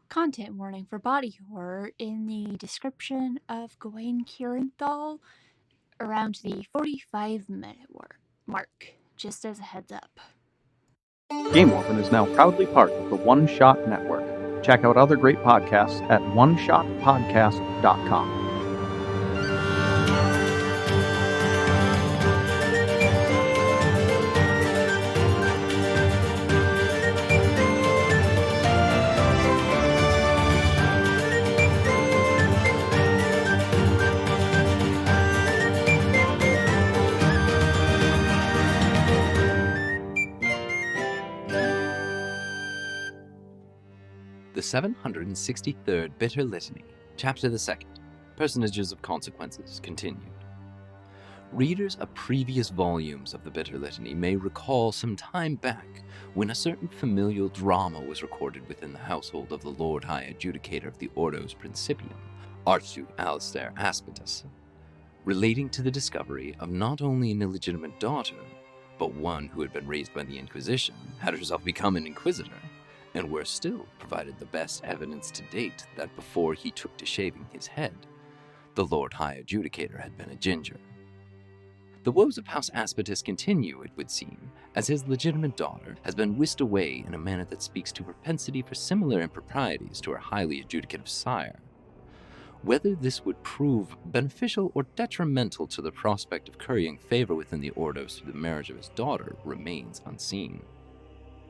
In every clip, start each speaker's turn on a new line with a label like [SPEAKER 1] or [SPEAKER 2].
[SPEAKER 1] Content warning for body horror in the description of Gawain Kieranthal around the 45-minute mark, just as a heads up.
[SPEAKER 2] Game Orphan is now proudly part of the One Shot Network. Check out other great podcasts at oneshotpodcast.com.
[SPEAKER 3] The 763rd Bitter Litany, Chapter the 2nd, Personages of Consequences, continued. Readers of previous volumes of the Bitter Litany may recall some time back when a certain familial drama was recorded within the household of the Lord High Adjudicator of the Ordos Principium, Archduke Alistair Aspetus, relating to the discovery of not only an illegitimate daughter, but one who had been raised by the Inquisition, had herself become an inquisitor, and were still provided the best evidence to date that before he took to shaving his head, the Lord High Adjudicator had been a ginger. The woes of House Aspetus continue, it would seem, as his legitimate daughter has been whisked away in a manner that speaks to propensity for similar improprieties to her highly adjudicative sire. Whether this would prove beneficial or detrimental to the prospect of currying favor within the Ordos through the marriage of his daughter remains unseen,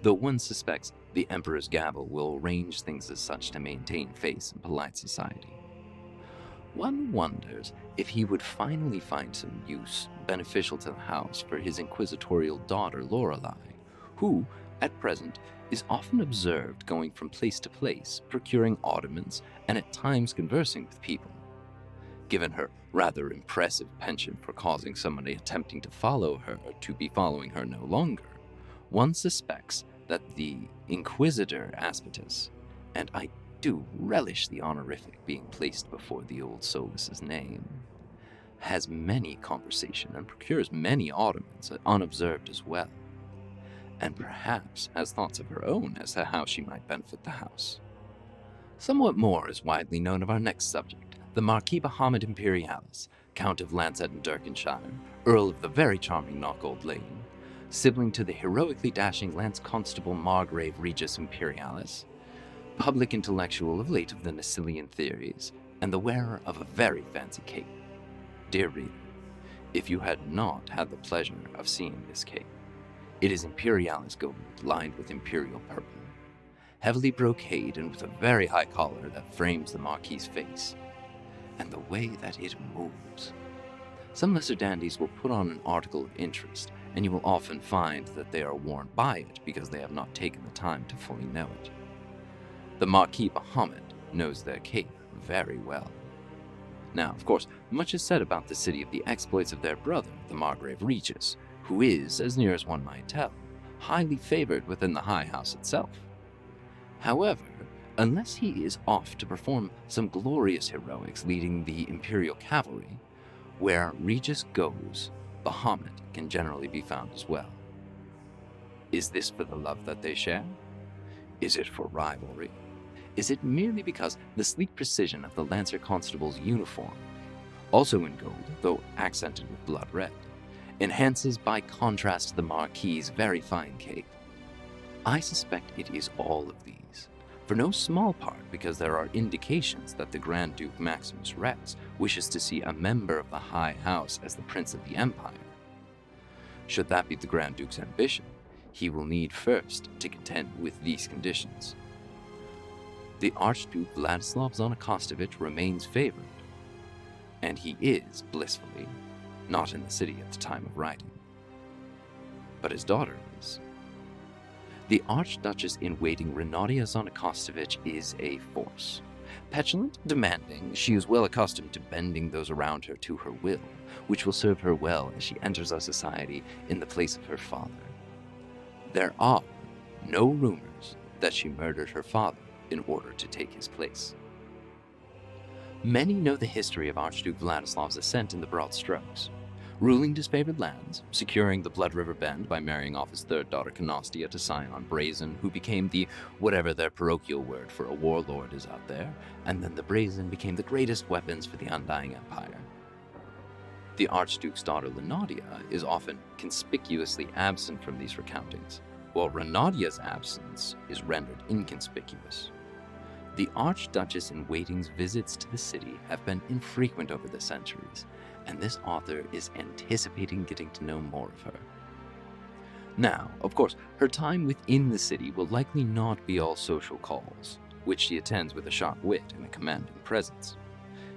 [SPEAKER 3] though one suspects the Emperor's gabble will arrange things as such to maintain face in polite society. One wonders if he would finally find some use beneficial to the house for his inquisitorial daughter Lorelei, who, at present, is often observed going from place to place, procuring oddments and at times conversing with people. Given her rather impressive penchant for causing somebody attempting to follow her to be following her no longer, one suspects that the Inquisitor Aspetus, and I do relish the honorific being placed before the old Solus's name, has many conversation and procures many oddments unobserved as well, and perhaps has thoughts of her own as to how she might benefit the house. Somewhat more is widely known of our next subject, the Marquis Bahamut Imperialis, Count of Lancet and Durkinshire, Earl of the very charming Knockold Lane, sibling to the heroically dashing Lance Constable Margrave Regis Imperialis, public intellectual of late of the Nacilian theories, and the wearer of a very fancy cape. Dear reader, if you had not had the pleasure of seeing this cape, it is Imperialis gold lined with imperial purple, heavily brocade and with a very high collar that frames the Marquis's face, and the way that it moves. Some lesser dandies will put on an article of interest, and you will often find that they are worn by it because they have not taken the time to fully know it. The Marquis Bahamut knows their cape very well. Now, of course, much is said about the city of the exploits of their brother, the Margrave Regis, who is, as near as one might tell, highly favored within the High House itself. However, unless he is off to perform some glorious heroics leading the Imperial Cavalry, where Regis goes, Bahamut can generally be found as well. Is this for the love that they share? Is it for rivalry? Is it merely because the sleek precision of the Lancer Constable's uniform, also in gold, though accented with blood red, enhances by contrast the Marquis's very fine cape? I suspect it is all of these, for no small part because there are indications that the Grand Duke Maximus Rex wishes to see a member of the High House as the Prince of the Empire. Should that be the Grand Duke's ambition, he will need first to contend with these conditions. The Archduke Vladislav Zonakostovich remains favored, and he is, blissfully, not in the city at the time of writing. But his daughter is. The Archduchess-in-waiting Renatia Zonakostovich is a force. Petulant, demanding, she is well accustomed to bending those around her to her will, which will serve her well as she enters our society in the place of her father. There are no rumors that she murdered her father in order to take his place. Many know the history of Archduke Vladislav's ascent in the broad strokes. ruling disfavored lands, securing the Blood River Bend by marrying off his third daughter Canostia to Scion Brazen, who became the whatever their parochial word for a warlord is out there, and then the Brazen became the greatest weapons for the Undying Empire. The Archduke's daughter Lenadia is often conspicuously absent from these recountings, while Renadia's absence is rendered inconspicuous. The Archduchess-in-Waiting's visits to the city have been infrequent over the centuries, and this author is anticipating getting to know more of her. Now, of course, her time within the city will likely not be all social calls, which she attends with a sharp wit and a commanding presence.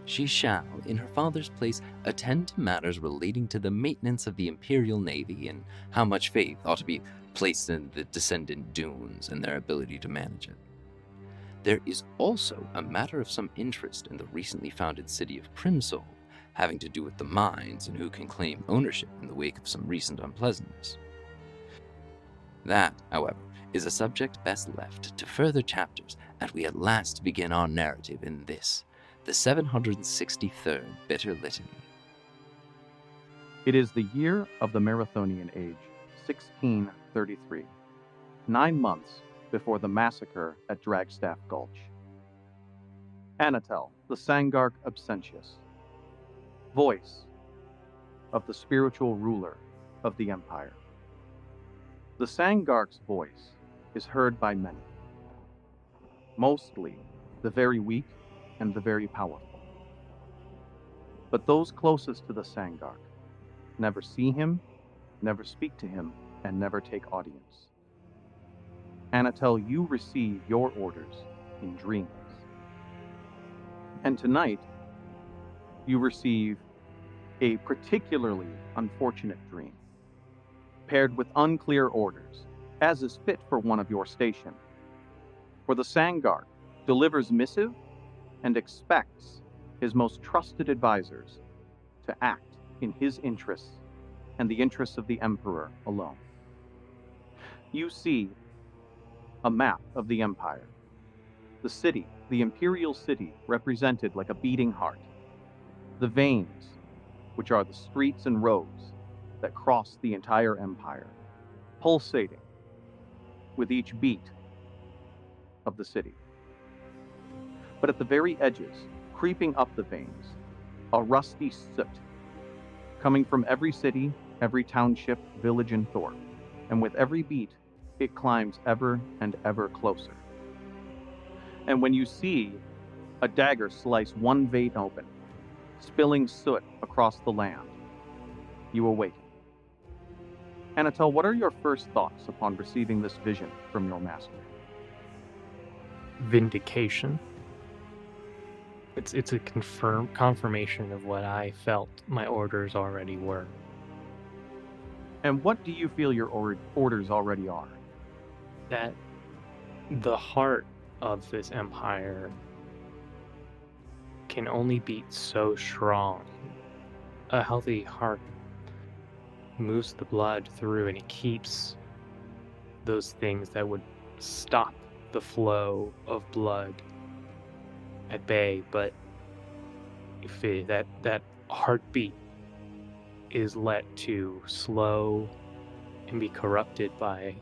[SPEAKER 3] She shall, in her father's place, attend to matters relating to the maintenance of the Imperial Navy and how much faith ought to be placed in the descendant Dunes and their ability to manage it. There is also a matter of some interest in the recently founded city of Primsol, having to do with the mines and who can claim ownership in the wake of some recent unpleasantness. That, however, is a subject best left to further chapters, and we at last begin our narrative in this, the 763rd Bitter Litany.
[SPEAKER 2] It is the year of the Marathonian Age, 1633, 9 months before the massacre at Dragstaff Gulch. Anatel, the Sangark Absentius, voice of the spiritual ruler of the empire. The Sangark's voice is heard by many, mostly the very weak and the very powerful. But those closest to the Sangark never see him, never speak to him, and never take audience. Anatel, you receive your orders in dreams. And tonight, you receive a particularly unfortunate dream, paired with unclear orders, as is fit for one of your station. For the Sangark delivers missive and expects his most trusted advisors to act in his interests and the interests of the Emperor alone. You see a map of the Empire, the city, the Imperial City, represented like a beating heart, the veins, which are the streets and roads that cross the entire Empire, pulsating with each beat of the city. But at the very edges, creeping up the veins, a rusty soot, coming from every city, every township, village, and thorp, and with every beat, it climbs ever and ever closer. And when you see a dagger slice one vein open, spilling soot across the land, you awaken. Anatel, what are your first thoughts upon receiving this vision from your master?
[SPEAKER 4] Vindication. It's a confirmation of what I felt my orders already were.
[SPEAKER 2] And what do you feel your orders already are?
[SPEAKER 4] That the heart of this empire can only beat so strong. A healthy heart moves the blood through and it keeps those things that would stop the flow of blood at bay, but if that heartbeat is let to slow and be corrupted by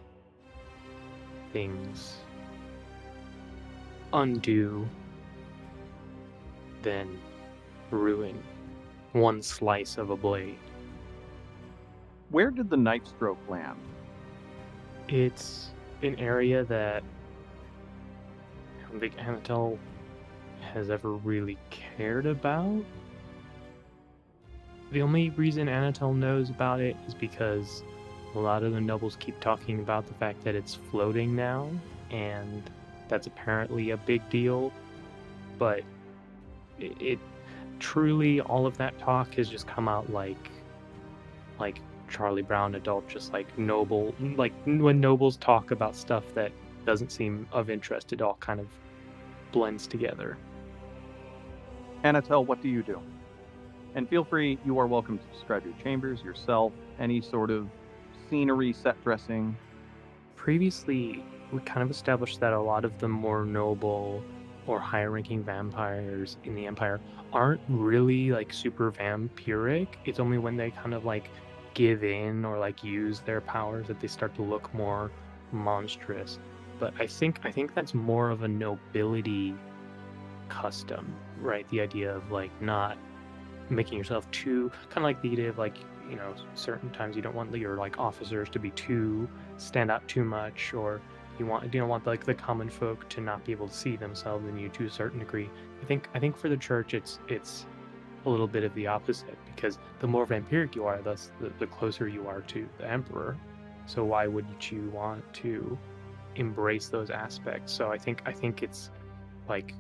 [SPEAKER 4] things undue, then ruin one slice of a blade.
[SPEAKER 2] Where did the knife stroke land?
[SPEAKER 4] It's an area that I don't think Anatel has ever really cared about. The only reason Anatel knows about it is because a lot of the nobles keep talking about the fact that it's floating now, and that's apparently a big deal. But it truly, all of that talk has just come out like Charlie Brown adult, just like noble, like when nobles talk about stuff that doesn't seem of interest, it all kind of blends together.
[SPEAKER 2] Anatel, what do you do? And feel free, you are welcome to describe your chambers, yourself, any sort of scenery, set dressing.
[SPEAKER 4] Previously, we kind of established that a lot of the more noble or higher ranking vampires in the Empire aren't really like super vampiric. It's only when they kind of like give in or like use their powers that they start to look more monstrous. But I think that's more of a nobility custom, right? The idea of like not making yourself too kind of like the idea of like, you know, certain times you don't want your like officers to be too stand out too much, or you don't want like the common folk to not be able to see themselves in you to a certain degree. I think for the church it's a little bit of the opposite, because the more vampiric you are, thus the closer you are to the emperor. So why wouldn't you want to embrace those aspects? So I think it's like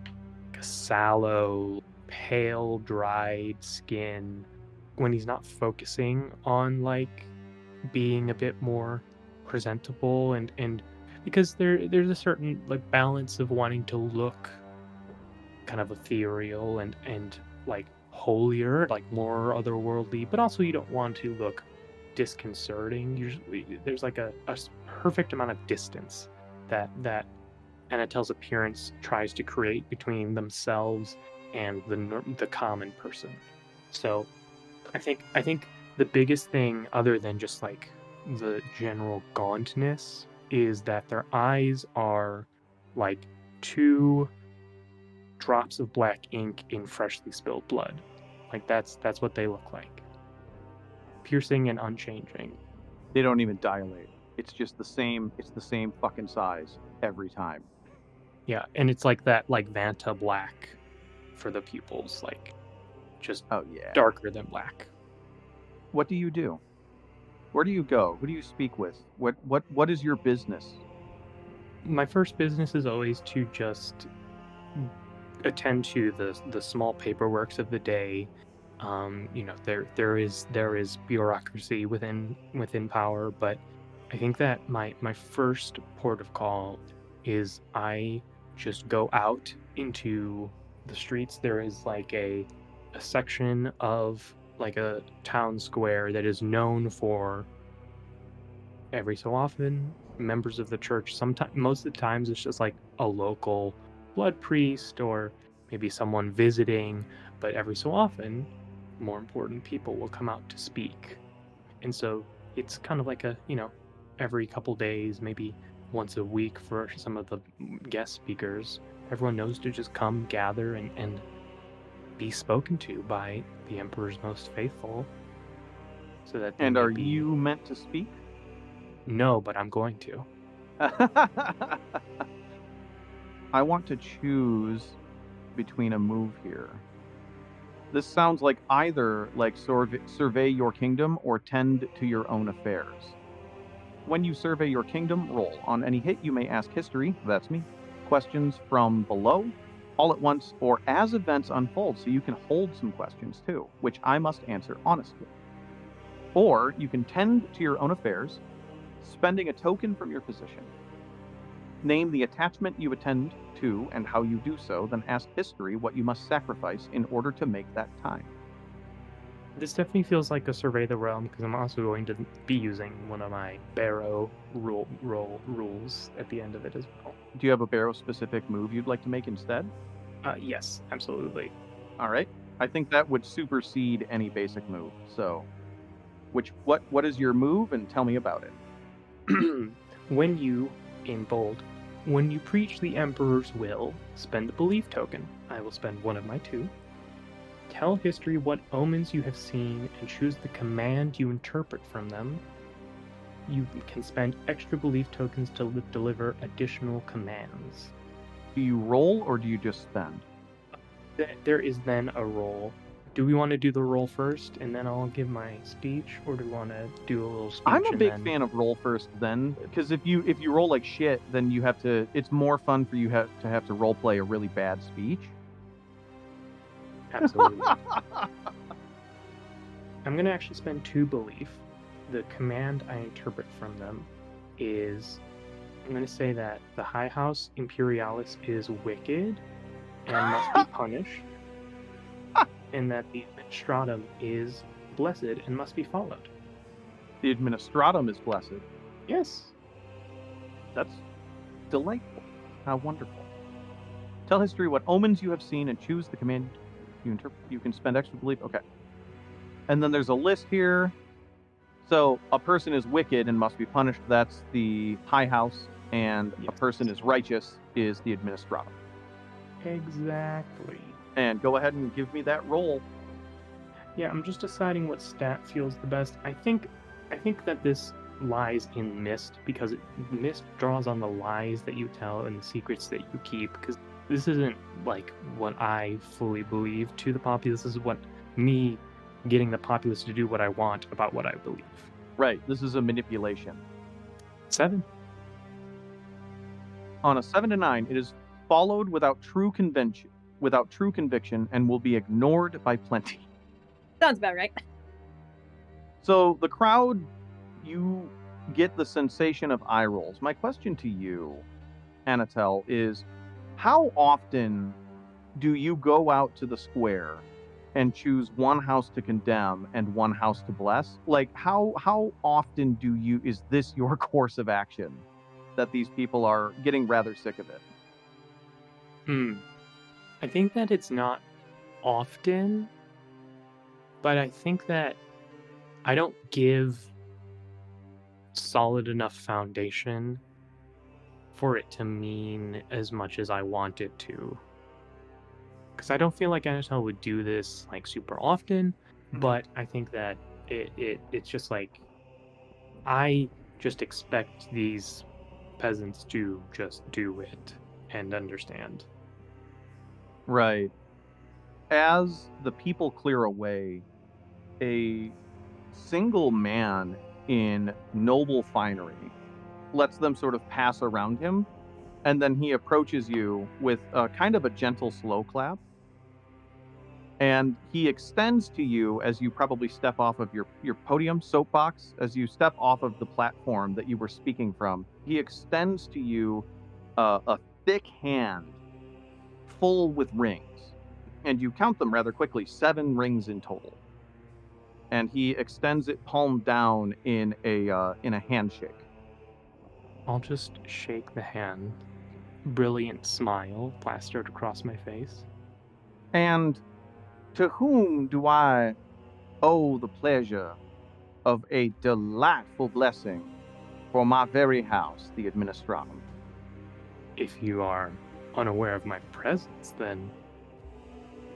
[SPEAKER 4] a sallow, pale, dried skin when he's not focusing on like being a bit more presentable, and because there's a certain like balance of wanting to look kind of ethereal and like holier, like more otherworldly, but also you don't want to look disconcerting. Usually there's like a perfect amount of distance that Anatel's appearance tries to create between themselves and the common person. So I think the biggest thing, other than just like the general gauntness, is that their eyes are like two drops of black ink in freshly spilled blood. Like that's what they look like. Piercing and unchanging.
[SPEAKER 2] They don't even dilate. It's just the same. It's the same fucking size every time.
[SPEAKER 4] Yeah, and it's like that like Vanta black for the pupils, like just
[SPEAKER 2] Oh yeah.
[SPEAKER 4] darker than black.
[SPEAKER 2] What do you do? Where do you go? Who do you speak with? What is your business?
[SPEAKER 4] My first business is always to just attend to the small paperworks of the day. You know, there is bureaucracy within power, but I think that my first port of call is I just go out into the streets. There is like a section of like a town square that is known for, every so often, members of the church. Sometimes, most of the times, it's just like a local blood priest or maybe someone visiting, but every so often, more important people will come out to speak. And so it's kind of like a, you know, every couple days, maybe once a week for some of the guest speakers. Everyone knows to just come gather and be spoken to by the Emperor's most faithful, so that they
[SPEAKER 2] And
[SPEAKER 4] may
[SPEAKER 2] are
[SPEAKER 4] be.
[SPEAKER 2] you meant to speak?
[SPEAKER 4] No, but I'm going to.
[SPEAKER 2] I want to choose between a move here. This sounds like either like survey your kingdom or tend to your own affairs. When you survey your kingdom, roll. On any hit, you may ask history, that's me, questions from below, all at once, or as events unfold, so you can hold some questions too, which I must answer honestly. Or you can tend to your own affairs, spending a token from your position. Name the attachment you attend to and how you do so, then ask history what you must sacrifice in order to make that time.
[SPEAKER 4] This definitely feels like a survey the realm, because I'm also going to be using one of my Barrow rules at the end of it as well.
[SPEAKER 2] Do you have a Barrow specific move you'd like to make instead?
[SPEAKER 4] Yes, absolutely.
[SPEAKER 2] All right. I think that would supersede any basic move. So, what is your move, and tell me about it.
[SPEAKER 4] When you, in bold, when you preach the Emperor's will, spend a belief token. I will spend one of my 2. Tell history what omens you have seen and choose the command you interpret from them. You can spend extra belief tokens to deliver additional commands.
[SPEAKER 2] Do you roll or do you just spend?
[SPEAKER 4] There is then a roll. Do we want to do the roll first and then I'll give my speech, or do we want to do a little speech?
[SPEAKER 2] I'm a big fan of roll first then, because if you roll like shit, then you have to. It's more fun for you to have to role play a really bad speech.
[SPEAKER 4] Absolutely. I'm gonna actually spend 2 belief. The command I interpret from them is, I'm gonna say that the High House Imperialis is wicked and must be punished, and that the Administratum is blessed and must be followed.
[SPEAKER 2] The Administratum is blessed.
[SPEAKER 4] Yes.
[SPEAKER 2] That's delightful. How wonderful. Tell history what omens you have seen and choose the command you can spend extra belief. Okay. And then there's a list here. So a person is wicked and must be punished. That's the high house. And a person is righteous is the administrator.
[SPEAKER 4] Exactly.
[SPEAKER 2] And go ahead and give me that roll.
[SPEAKER 4] Yeah, I'm just deciding what stat feels the best. I think that this lies in mist, because mist draws on the lies that you tell and the secrets that you keep, because this isn't like what I fully believe to the populace. This is what me getting the populace to do what I want about what I believe.
[SPEAKER 2] Right. This is a manipulation.
[SPEAKER 4] 7.
[SPEAKER 2] On a 7 to 9, it is followed without true conviction, and will be ignored by plenty.
[SPEAKER 5] Sounds about right.
[SPEAKER 2] So the crowd, you get the sensation of eye rolls. My question to you, Anatel, is how often do you go out to the square and choose one house to condemn and one house to bless? Like, how often is this your course of action that these people are getting rather sick of it?
[SPEAKER 4] I think that it's not often, but I think that I don't give solid enough foundation for it to mean as much as I want it to. Because I don't feel like Anatel would do this like super often, but I think that it's just like I just expect these peasants to just do it and understand.
[SPEAKER 2] Right. As the people clear away, a single man in noble finery lets them sort of pass around him, and then he approaches you with kind of a gentle slow clap. And he extends to you as you probably step off of your podium soapbox, as you step off of the platform that you were speaking from. He extends to you a thick hand full with rings, and you count them rather quickly, 7 rings in total. And he extends it palm down in a handshake.
[SPEAKER 4] I'll just shake the hand. Brilliant smile plastered across my face.
[SPEAKER 2] And to whom do I owe the pleasure of a delightful blessing for my very house, the administratum?
[SPEAKER 4] If you are unaware of my presence, then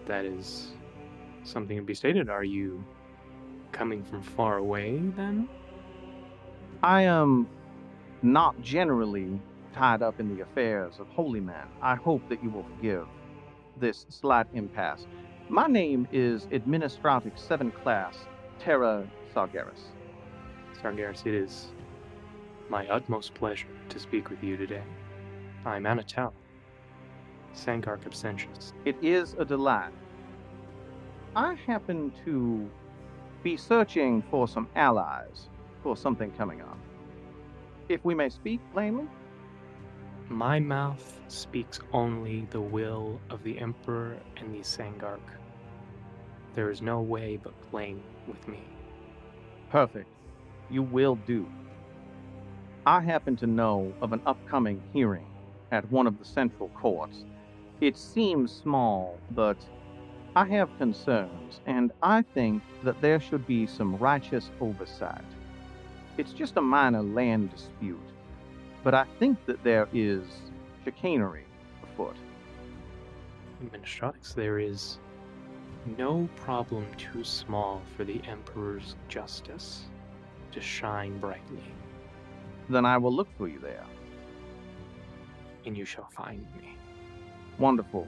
[SPEAKER 4] that is something to be stated. Are you coming from far away, then?
[SPEAKER 2] I am not generally tied up in the affairs of holy men. I hope that you will forgive this slight impasse. My name is Administratic 7 Class Terra Sargeras.
[SPEAKER 4] Sargeras, it is my utmost pleasure to speak with you today. I'm Anatel, Sangark Absentius.
[SPEAKER 2] It is a delight. I happen to be searching for some allies for something coming up. If we may speak plainly?
[SPEAKER 4] My mouth speaks only the will of the Emperor and the Sangark. There is no way but plain with me.
[SPEAKER 2] Perfect. You will do. I happen to know of an upcoming hearing at one of the central courts. It seems small, but I have concerns, and I think that there should be some righteous oversight. It's just a minor land dispute, but I think that there is chicanery afoot.
[SPEAKER 4] Administratics, there is no problem too small for the Emperor's justice to shine brightly,
[SPEAKER 2] Then I will look for you there.
[SPEAKER 4] and you shall find me.
[SPEAKER 2] Wonderful.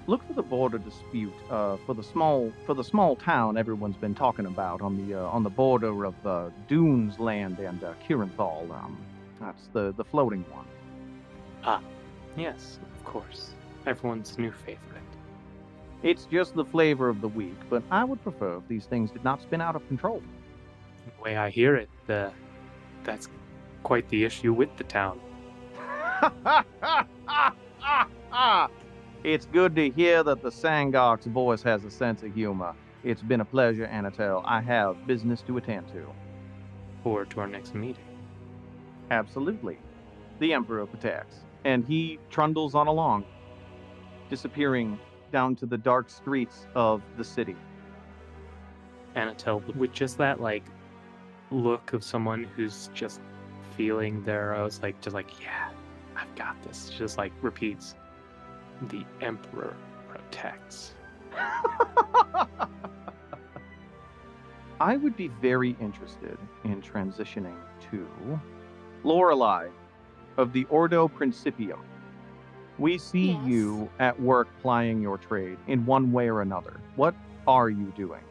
[SPEAKER 2] Look for the border dispute for the small town everyone's been talking about on the border of Dunes Land and Kirinthal. That's the floating one.
[SPEAKER 4] Ah, yes, of course. Everyone's new favorite.
[SPEAKER 2] It's just the flavor of the week, but I would prefer if these things did not spin out of control.
[SPEAKER 4] The way I hear it, that's quite the issue with the town.
[SPEAKER 2] It's good to hear that the Sangark's voice has a sense of humor. It's been a pleasure, Anatel. I have business to attend to.
[SPEAKER 4] Forward to our next meeting.
[SPEAKER 2] Absolutely. The Emperor protects, and he trundles on along. disappearing down to the dark streets of the city.
[SPEAKER 4] Anatole, with just that look of someone who's just feeling their, yeah, I've got this. Just repeats, the Emperor protects.
[SPEAKER 2] I would be very interested in transitioning to Lorelei of the Ordo Principio. We see
[SPEAKER 1] Yes.
[SPEAKER 2] you at work plying your trade in one way or another. What are you doing?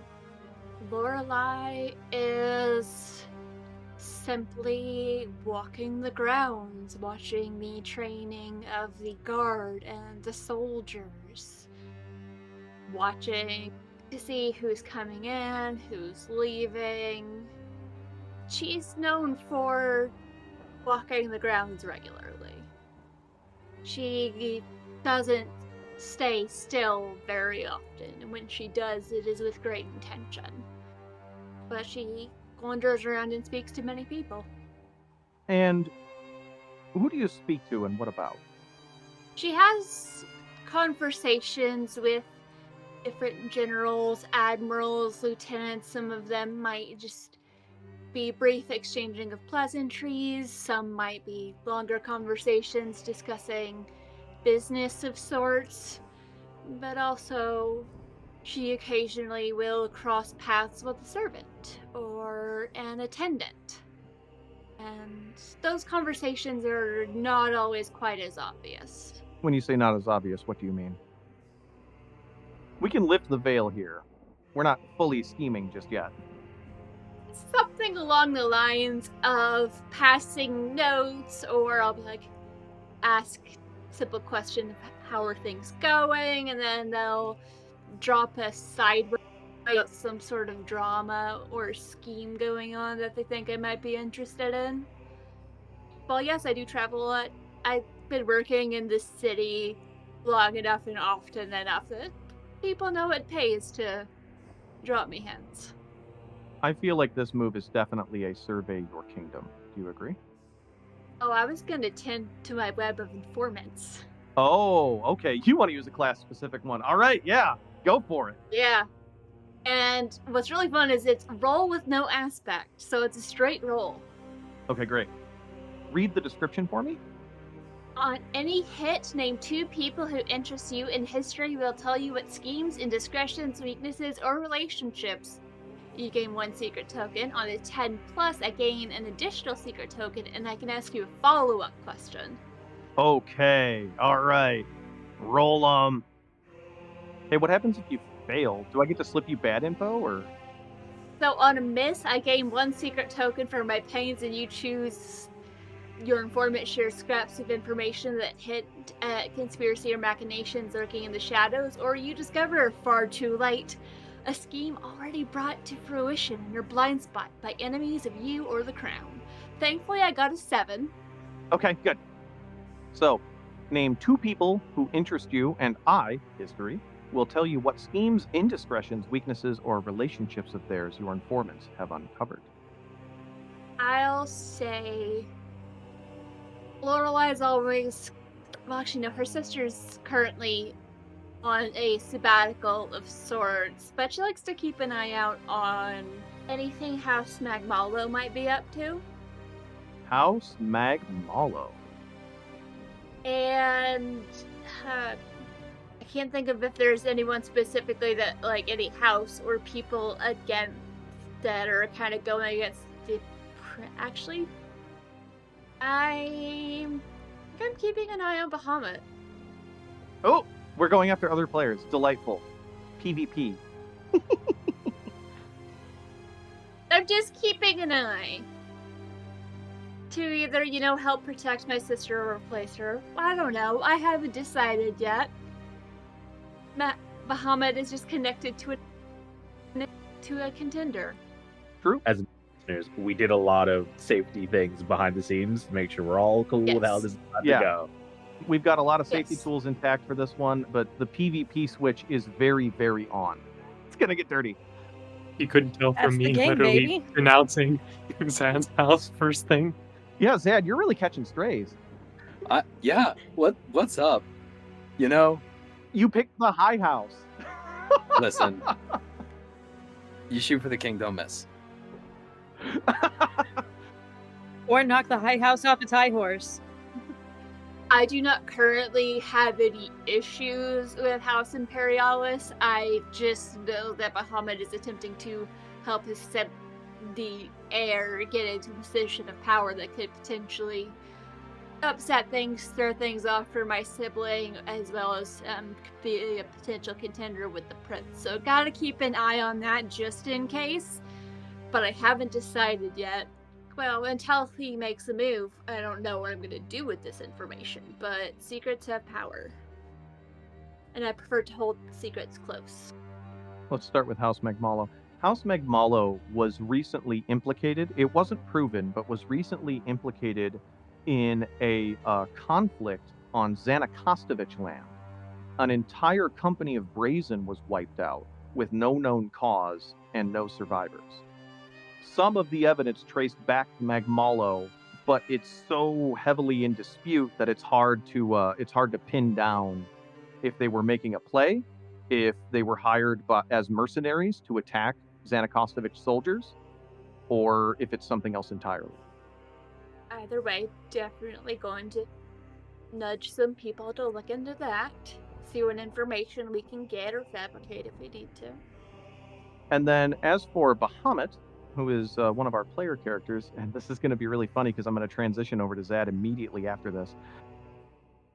[SPEAKER 1] Lorelei is simply walking the grounds, watching the training of the guard and the soldiers, watching to see who's coming in, who's leaving. She's known for walking the grounds regularly. She doesn't stay still very often, and when she does, it is with great intention. But she wanders around and speaks to many people.
[SPEAKER 2] And who do you speak to and what about?
[SPEAKER 1] She has conversations with different generals, admirals, lieutenants. Some of them might just be brief exchanging of pleasantries. Some might be longer conversations discussing business of sorts. But also, she occasionally will cross paths with a servant or an attendant. And those conversations are not always quite as obvious.
[SPEAKER 2] When you say not as obvious, what do you mean? We can lift the veil here. We're not fully scheming just yet.
[SPEAKER 1] Something along the lines of passing notes, or I'll be ask simple question of how are things going, and then they'll drop a sideways some sort of drama or scheme going on that they think I might be interested in. Well, yes, I do travel a lot. I've been working in this city long enough and often enough that people know it pays to drop me hints.
[SPEAKER 2] I feel like this move is definitely a survey your kingdom. Do you agree?
[SPEAKER 1] Oh, I was gonna tend to my web of informants.
[SPEAKER 2] Oh, okay. You want to use a class-specific one. All right, yeah. Go for it.
[SPEAKER 1] Yeah. And what's really fun is it's roll with no aspect, so it's a straight roll.
[SPEAKER 2] Okay, great. Read the description for me.
[SPEAKER 1] On any hit, name 2 people who interest you in history. We'll tell you what schemes, indiscretions, weaknesses, or relationships. You gain 1 secret token. On a 10+, I gain an additional secret token, and I can ask you a follow-up question.
[SPEAKER 2] Okay, all right. Roll, Hey, what happens if you fail? Do I get to slip you bad info, or?
[SPEAKER 1] So on a miss, I gain 1 secret token for my pains, and you choose. Your informant shares scraps of information that hint at conspiracy or machinations lurking in the shadows, or you discover far too late a scheme already brought to fruition in your blind spot by enemies of you or the crown. Thankfully, I got a 7.
[SPEAKER 2] Okay, good. So, name 2 people who interest you, and I, history, will tell you what schemes, indiscretions, weaknesses, or relationships of theirs your informants have uncovered.
[SPEAKER 1] I'll say Lorelei's always. Well, actually, no, her sister's currently on a sabbatical of sorts, but she likes to keep an eye out on anything House Magmallow might be up to.
[SPEAKER 2] House Magmallow.
[SPEAKER 1] And I can't think of if there's anyone specifically that, any house or people against that are kind of going against the. Actually, I'm keeping an eye on Bahamut.
[SPEAKER 2] Oh, we're going after other players. Delightful. PvP.
[SPEAKER 1] I'm just keeping an eye. To either, help protect my sister or replace her. I don't know. I haven't decided yet. Bahamut is just connected to a contender.
[SPEAKER 2] True.
[SPEAKER 5] As listeners, we did a lot of safety things behind the scenes to make sure we're all cool with how this is about to go.
[SPEAKER 2] We've got a lot of safety
[SPEAKER 1] Yes.
[SPEAKER 2] tools intact for this one, but the PvP switch is very, very on. It's gonna get dirty.
[SPEAKER 4] You couldn't tell
[SPEAKER 6] That's
[SPEAKER 4] from
[SPEAKER 6] the
[SPEAKER 4] me
[SPEAKER 6] game,
[SPEAKER 4] literally
[SPEAKER 6] baby.
[SPEAKER 4] announcing Zan's house first thing.
[SPEAKER 2] Yeah, Zad, you're really catching strays.
[SPEAKER 3] Yeah, what's up? You know,
[SPEAKER 2] You picked the high house.
[SPEAKER 3] Listen, you shoot for the king, don't miss.
[SPEAKER 6] Or knock the high house off its high horse.
[SPEAKER 1] I do not currently have any issues with House Imperialis. I just know that Bahamut is attempting to help the heir get into a position of power that could potentially upset things, throw things off for my sibling, as well as be a potential contender with the prince. So gotta keep an eye on that just in case. But I haven't decided yet. Well, until he makes a move, I don't know what I'm gonna do with this information, but secrets have power. And I prefer to hold secrets close.
[SPEAKER 2] Let's start with House Magmalo. House Magmalo was recently implicated. It wasn't proven, but was recently implicated in a conflict on Xanakostovich land. An entire company of Brazen was wiped out with no known cause and no survivors. Some of the evidence traced back to Magmalo, but it's so heavily in dispute that it's hard to pin down if they were making a play, if they were hired as mercenaries to attack Xanakostovich soldiers, or if it's something else entirely.
[SPEAKER 1] Either way, definitely going to nudge some people to look into that, see what information we can get or fabricate if we need to.
[SPEAKER 2] And then as for Bahamut, who is one of our player characters, and this is going to be really funny because I'm going to transition over to Zad immediately after this.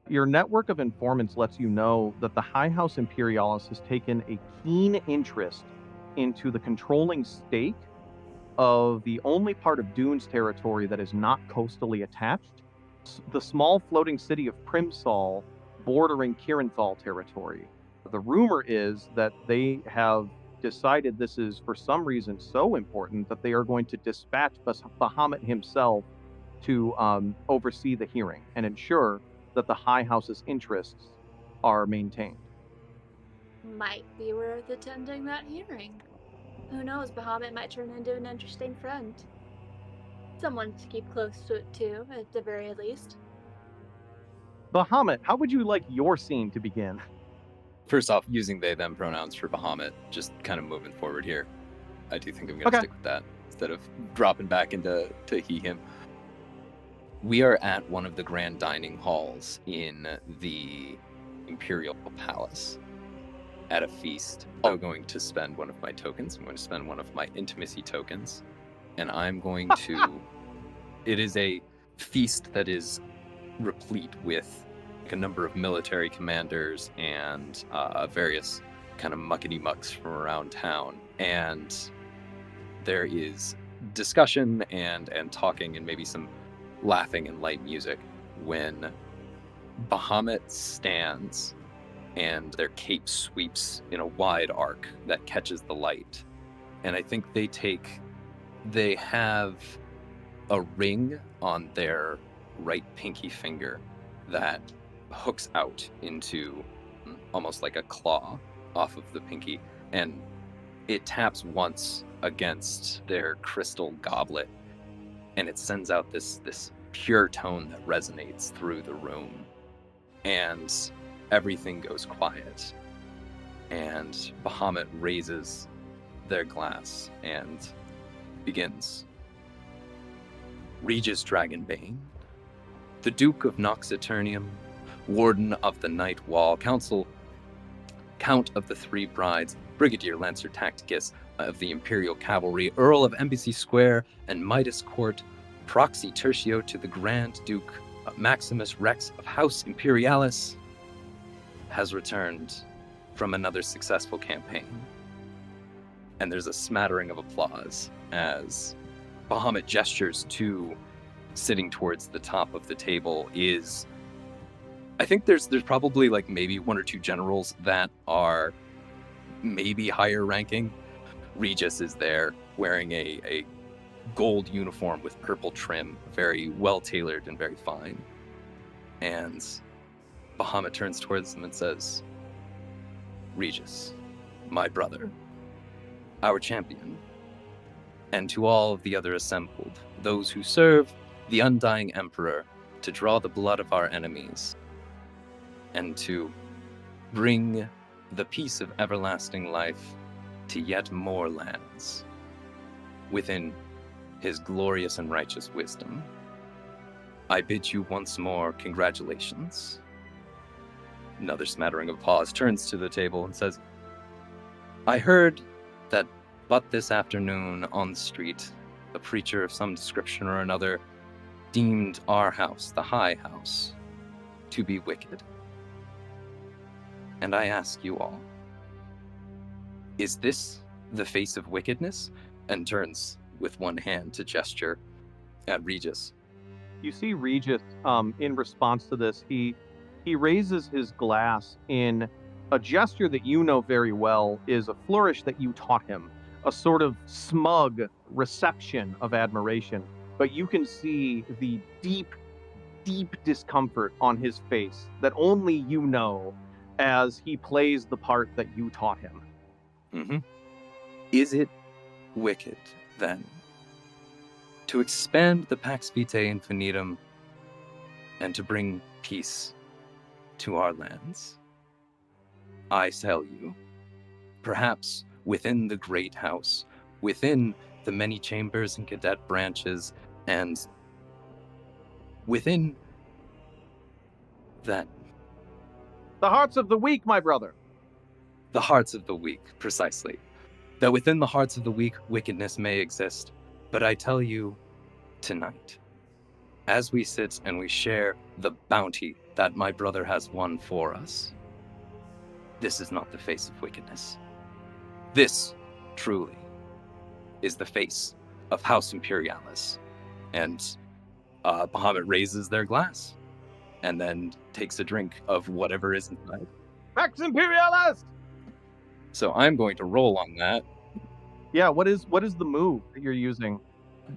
[SPEAKER 2] Your network of informants lets you know that the High House Imperialis has taken a keen interest into the controlling stake of the only part of Dune's territory that is not coastally attached, the small floating city of Primsal bordering Kirinthal territory. The rumor is that they have decided this is for some reason so important that they are going to dispatch Bahamut himself to oversee the hearing and ensure that the High House's interests are maintained.
[SPEAKER 1] Might be worth attending that hearing. Who knows, Bahamut might turn into an interesting friend. Someone to keep close to it too, at the very least.
[SPEAKER 2] Bahamut, how would you like your scene to begin?
[SPEAKER 3] First off, using they, them pronouns for Bahamut, just kind of moving forward here. I do think I'm going to stick with that instead of dropping back into he, him. We are at one of the grand dining halls in the Imperial Palace at a feast. I'm going to spend one of my tokens. I'm going to spend one of my intimacy tokens. And I'm going to... It is a feast that is replete with a number of military commanders and various kind of muckety-mucks from around town. And there is discussion and talking and maybe some laughing and light music when Bahamut stands and their cape sweeps in a wide arc that catches the light. And I think they have a ring on their right pinky finger that hooks out into almost like a claw off of the pinky, and it taps once against their crystal goblet, and it sends out this pure tone that resonates through the room, and everything goes quiet, and Bahamut raises their glass and begins. Regis Dragonbane, the Duke of Noxeternium, Warden of the Night Wall, Count of the Three Brides, Brigadier Lancer Tacticus of the Imperial Cavalry, Earl of Embassy Square and Midas Court, Proxy Tertio to the Grand Duke Maximus Rex of House Imperialis, has returned from another successful campaign. And there's a smattering of applause as Bahamut gestures to sitting towards the top of the table. I think there's probably like maybe one or two generals that are maybe higher ranking. Regis is there wearing a gold uniform with purple trim, very well tailored and very fine. And Bahamut turns towards him and says, Regis, my brother, our champion, and to all of the other assembled, those who serve the undying emperor to draw the blood of our enemies, and to bring the peace of everlasting life to yet more lands within his glorious and righteous wisdom. I bid you once more congratulations. Another smattering of pause, turns to the table and says, I heard that but this afternoon on the street, a preacher of some description or another deemed our house, the High House, to be wicked. And I ask you all, is this the face of wickedness? And turns with one hand to gesture at Regis.
[SPEAKER 2] You see Regis, in response to this, he raises his glass in a gesture that you know very well is a flourish that you taught him, a sort of smug reception of admiration. But you can see the deep, deep discomfort on his face that only you know as he plays the part that you taught him.
[SPEAKER 3] Mm-hmm. Is it wicked, then, to expand the Pax Vitae Infinitum and to bring peace to our lands? I tell you, perhaps within the great house, within the many chambers and cadet branches, and within that...
[SPEAKER 2] The hearts of the weak, my brother!
[SPEAKER 3] The hearts of the weak, precisely. That within the hearts of the weak, wickedness may exist. But I tell you, tonight, as we sit and we share the bounty that my brother has won for us, this is not the face of wickedness. This, truly, is the face of House Imperialis. And Bahamut raises their glass and then takes a drink of whatever is inside.
[SPEAKER 2] Pax Imperialis!
[SPEAKER 3] So I'm going to roll on that.
[SPEAKER 2] Yeah, what is the move that you're using?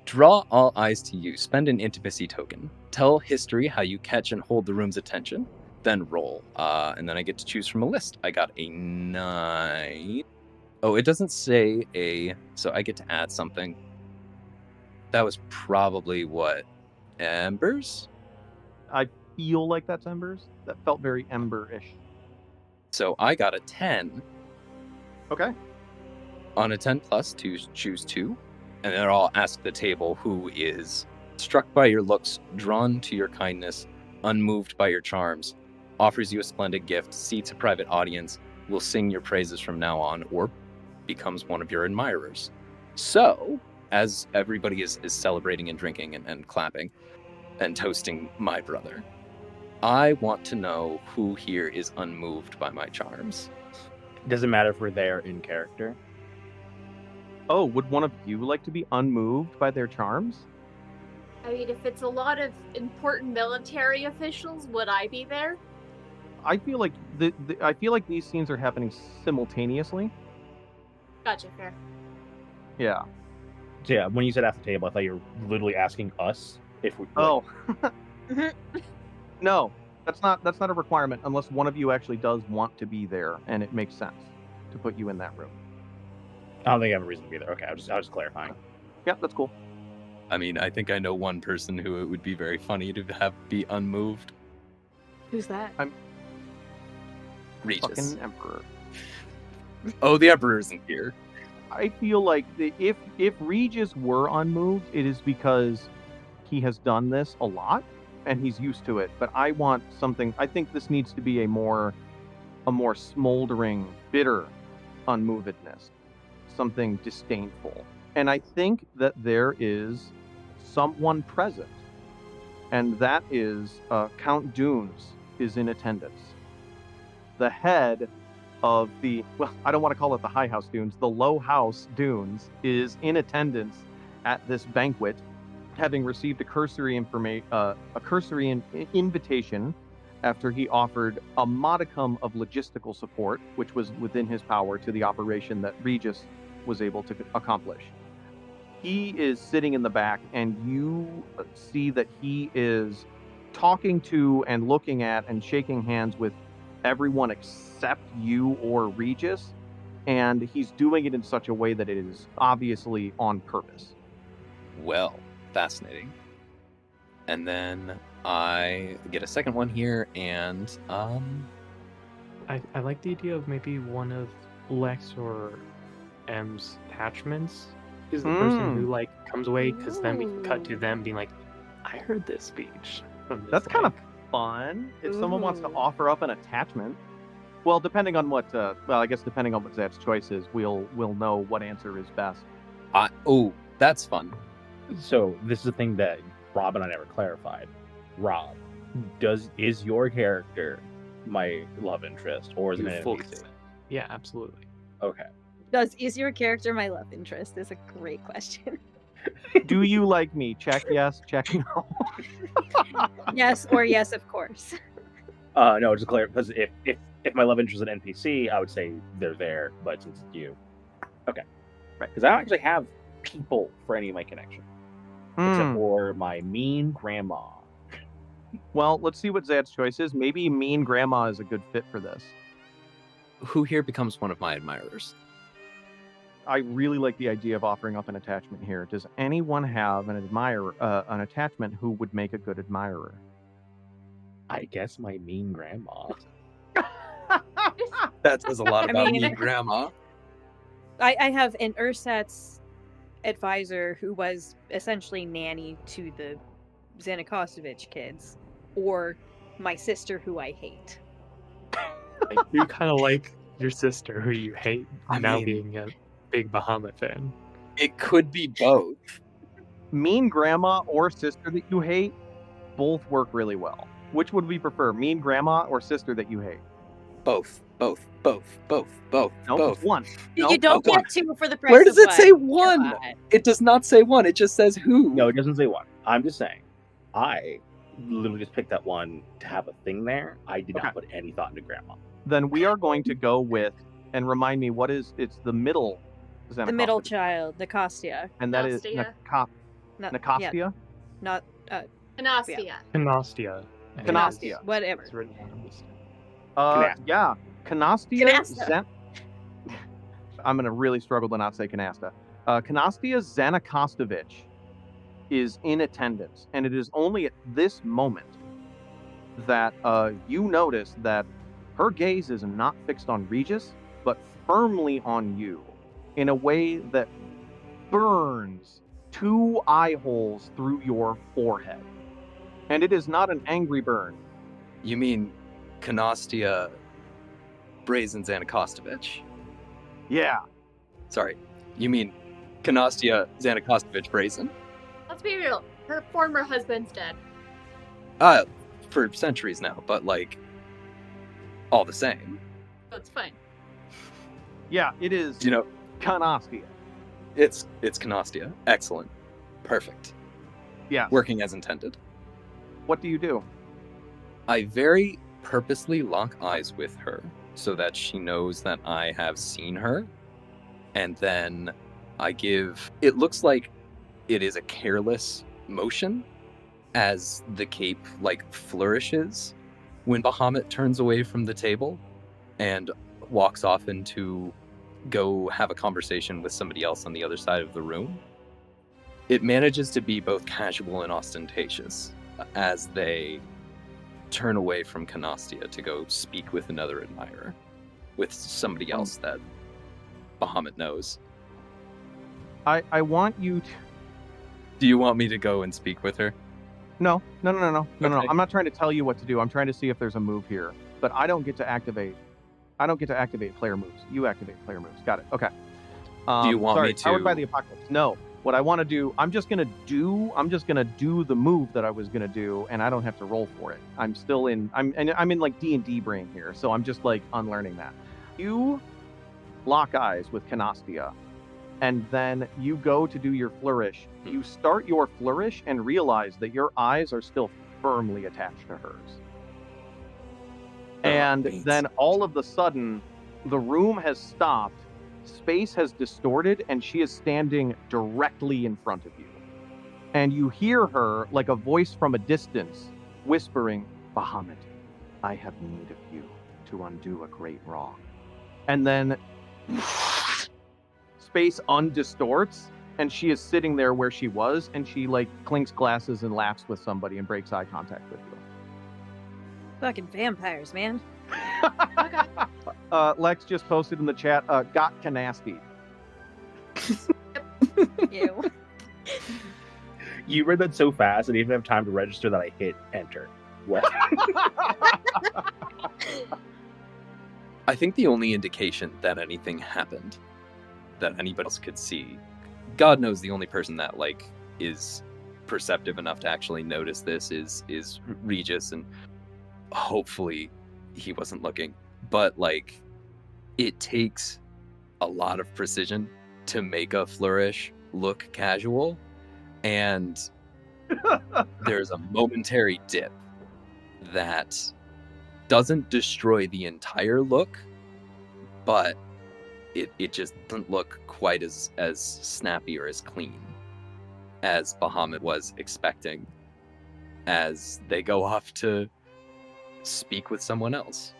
[SPEAKER 3] Draw all eyes to you. Spend an intimacy token. Tell history how you catch and hold the room's attention. Then roll. And then I get to choose from a list. I got a 9. Oh, it doesn't say a... So I get to add something. That was probably what? Embers?
[SPEAKER 2] I feel like that's Embers. That felt very Ember-ish.
[SPEAKER 3] So I got a 10.
[SPEAKER 2] Okay.
[SPEAKER 3] On a 10 plus, to choose 2. And then I'll ask the table who is struck by your looks, drawn to your kindness, unmoved by your charms, offers you a splendid gift, seats a private audience, will sing your praises from now on, or becomes one of your admirers. So, as everybody is celebrating and drinking and clapping and toasting my brother, I want to know who here is unmoved by my charms.
[SPEAKER 5] Doesn't matter if we're there in character.
[SPEAKER 2] Oh, would one of you like to be unmoved by their charms?
[SPEAKER 1] I mean, if it's a lot of important military officials, would I be there?
[SPEAKER 2] I feel like I feel like these scenes are happening simultaneously.
[SPEAKER 1] Gotcha, fair.
[SPEAKER 2] Yeah.
[SPEAKER 5] So yeah, when you said at the table, I thought you were literally asking us if we.
[SPEAKER 2] Oh. No, that's not a requirement unless one of you actually does want to be there, and it makes sense to put you in that room.
[SPEAKER 5] I don't think I have a reason to be there. Okay, I was just clarifying.
[SPEAKER 2] Yeah, that's cool.
[SPEAKER 3] I mean, I think I know one person who it would be very funny to have be unmoved.
[SPEAKER 6] Who's that?
[SPEAKER 3] Regis.
[SPEAKER 2] Fucking Emperor.
[SPEAKER 3] Oh, the Emperor isn't here.
[SPEAKER 2] I feel like if Regis were unmoved, it is because he has done this a lot and he's used to it. But I want something. I think this needs to be a more smoldering, bitter unmovedness, something disdainful. And I think that there is someone present, and that is Count Dunes is in attendance. The head of the, well, I don't want to call it the High House Dunes, the Low House Dunes is in attendance at this banquet, having received a cursory invitation after he offered a modicum of logistical support, which was within his power, to the operation that Regis was able to accomplish. He is sitting in the back, and you see that he is talking to and looking at and shaking hands with everyone except you or Regis, and he's doing it in such a way that it is obviously on purpose.
[SPEAKER 3] Well, fascinating. And then I get a second one here, and
[SPEAKER 5] I
[SPEAKER 4] I like the idea of maybe one of Lex or M's attachments is the person who like comes away, because then we can cut to them being like, I heard this speech from this.
[SPEAKER 2] That's kind of
[SPEAKER 4] like,
[SPEAKER 2] fun. If someone wants to
[SPEAKER 6] Ooh.
[SPEAKER 2] offer up an attachment, well, depending on what, I guess depending on what Zad's choice is, we'll know what answer is best.
[SPEAKER 3] Oh, that's fun.
[SPEAKER 5] So this is the thing that Rob and I never clarified. Rob, is your character my love interest, or is it
[SPEAKER 4] you
[SPEAKER 5] an
[SPEAKER 4] full
[SPEAKER 5] NPC?
[SPEAKER 4] consent. Yeah, absolutely.
[SPEAKER 5] Okay.
[SPEAKER 6] Is your character my love interest? Is a great question.
[SPEAKER 2] Do you like me? Check yes, check no.
[SPEAKER 6] Yes, or yes, of course.
[SPEAKER 5] No, just clear, because if my love interest is an NPC, I would say they're there, but since it's you, okay, right? Because I don't actually have people for any of my connections except for my mean grandma.
[SPEAKER 2] Well, let's see what Zad's choice is. Maybe mean grandma is a good fit for this.
[SPEAKER 3] Who here becomes one of my admirers?
[SPEAKER 2] I really like the idea of offering up an attachment here. Does anyone have an attachment who would make a good admirer?
[SPEAKER 5] I guess my mean grandma.
[SPEAKER 3] That says a lot
[SPEAKER 6] I
[SPEAKER 3] about
[SPEAKER 6] mean-
[SPEAKER 3] me, Grandma.
[SPEAKER 6] I have an Ursat's advisor who was essentially nanny to the Xanakostovich kids, or my sister who I hate.
[SPEAKER 4] I do kind of like your sister, who you hate,
[SPEAKER 3] I
[SPEAKER 4] now
[SPEAKER 3] mean-
[SPEAKER 4] being a big Bahamut fan.
[SPEAKER 3] It could be both.
[SPEAKER 2] Mean grandma or sister that you hate both work really well. Which would we prefer, mean grandma or sister that you hate?
[SPEAKER 3] Both.
[SPEAKER 2] No,
[SPEAKER 3] Both.
[SPEAKER 2] it's one. No,
[SPEAKER 6] You don't
[SPEAKER 3] one.
[SPEAKER 6] get two for the price
[SPEAKER 3] Where does
[SPEAKER 6] of
[SPEAKER 3] it say
[SPEAKER 6] one?
[SPEAKER 3] one?
[SPEAKER 6] God.
[SPEAKER 3] It does not say one. It just says who.
[SPEAKER 5] No, it doesn't say one. I'm just saying, I literally just picked that one to have a thing there. I did
[SPEAKER 2] Okay.
[SPEAKER 5] not put any thought into grandma.
[SPEAKER 2] Then we are going to go with, and remind me, it's the middle
[SPEAKER 6] The middle
[SPEAKER 2] Xanakostovich,
[SPEAKER 6] child, Nicostia.
[SPEAKER 2] and that is
[SPEAKER 1] Nastia.
[SPEAKER 6] Not,
[SPEAKER 2] Nicostia?
[SPEAKER 6] Yeah, not
[SPEAKER 1] Anastia.
[SPEAKER 4] Canastia. I think
[SPEAKER 2] Canastia.
[SPEAKER 6] whatever.
[SPEAKER 4] It's written on this.
[SPEAKER 5] Canasta.
[SPEAKER 2] Yeah. Canastia.
[SPEAKER 6] Canasta.
[SPEAKER 2] I'm going to really struggle to not say Canasta. Canastia Xanakostovich is in attendance, and it is only at this moment that you notice that her gaze is not fixed on Regis, but firmly on you, in a way that burns 2 eye holes through your forehead. And it is not an angry burn.
[SPEAKER 3] You mean Canastia Brazen Xanakostovich?
[SPEAKER 2] Yeah.
[SPEAKER 3] Sorry. You mean Canastia Xanakostovich Brazen?
[SPEAKER 1] Let's be real. Her former husband's dead.
[SPEAKER 3] For centuries now, but like all the same.
[SPEAKER 1] So it's fine.
[SPEAKER 2] Yeah, it is
[SPEAKER 3] You know,
[SPEAKER 2] Canastia.
[SPEAKER 3] it's Canastia. Excellent. Perfect.
[SPEAKER 2] Yeah.
[SPEAKER 3] Working as intended.
[SPEAKER 2] What do you do?
[SPEAKER 3] I very purposely lock eyes with her so that she knows that I have seen her. And then I give. It looks like it is a careless motion as the cape like flourishes when Bahamut turns away from the table and walks off into go have a conversation with somebody else on the other side of the room. It manages to be both casual and ostentatious as they turn away from Canastia to go speak with another admirer, with somebody else that Bahamut knows.
[SPEAKER 2] I want you to.
[SPEAKER 3] Do you want me to go and speak with her?
[SPEAKER 2] No.
[SPEAKER 3] Okay.
[SPEAKER 2] I'm not trying to tell you what to do. I'm trying to see if there's a move here. But I don't get to activate player moves. You activate player moves. Got it. Okay.
[SPEAKER 3] Do you want
[SPEAKER 2] sorry,
[SPEAKER 3] me to-
[SPEAKER 2] Powered by the Apocalypse. No. What I want to do, I'm just gonna do the move that I was gonna do, and I don't have to roll for it. I'm in like D&D brain here, so I'm just like unlearning that. You lock eyes with Canastia, and then you go to do your flourish. You start your flourish and realize that your eyes are still firmly attached to hers. And
[SPEAKER 3] thanks.
[SPEAKER 2] then all of a sudden, the room has stopped, space has distorted, and she is standing directly in front of you. And you hear her, like a voice from a distance, whispering, Bahamut, I have need of you to undo a great wrong. And then space undistorts, and she is sitting there where she was, and she like clinks glasses and laughs with somebody and breaks eye contact with you.
[SPEAKER 6] Fucking vampires, man.
[SPEAKER 1] Okay.
[SPEAKER 2] Lex just posted in the chat, got canasty.
[SPEAKER 6] Ew.
[SPEAKER 5] You read that so fast, I didn't even have time to register that I hit enter. What?
[SPEAKER 3] I think the only indication that anything happened that anybody else could see, God knows the only person that like is perceptive enough to actually notice this is Regis, and hopefully he wasn't looking. But like, it takes a lot of precision to make a flourish look casual, and there's a momentary dip that doesn't destroy the entire look, but it just doesn't look quite as snappy or as clean as Bahamut was expecting as they go off to speak with someone else.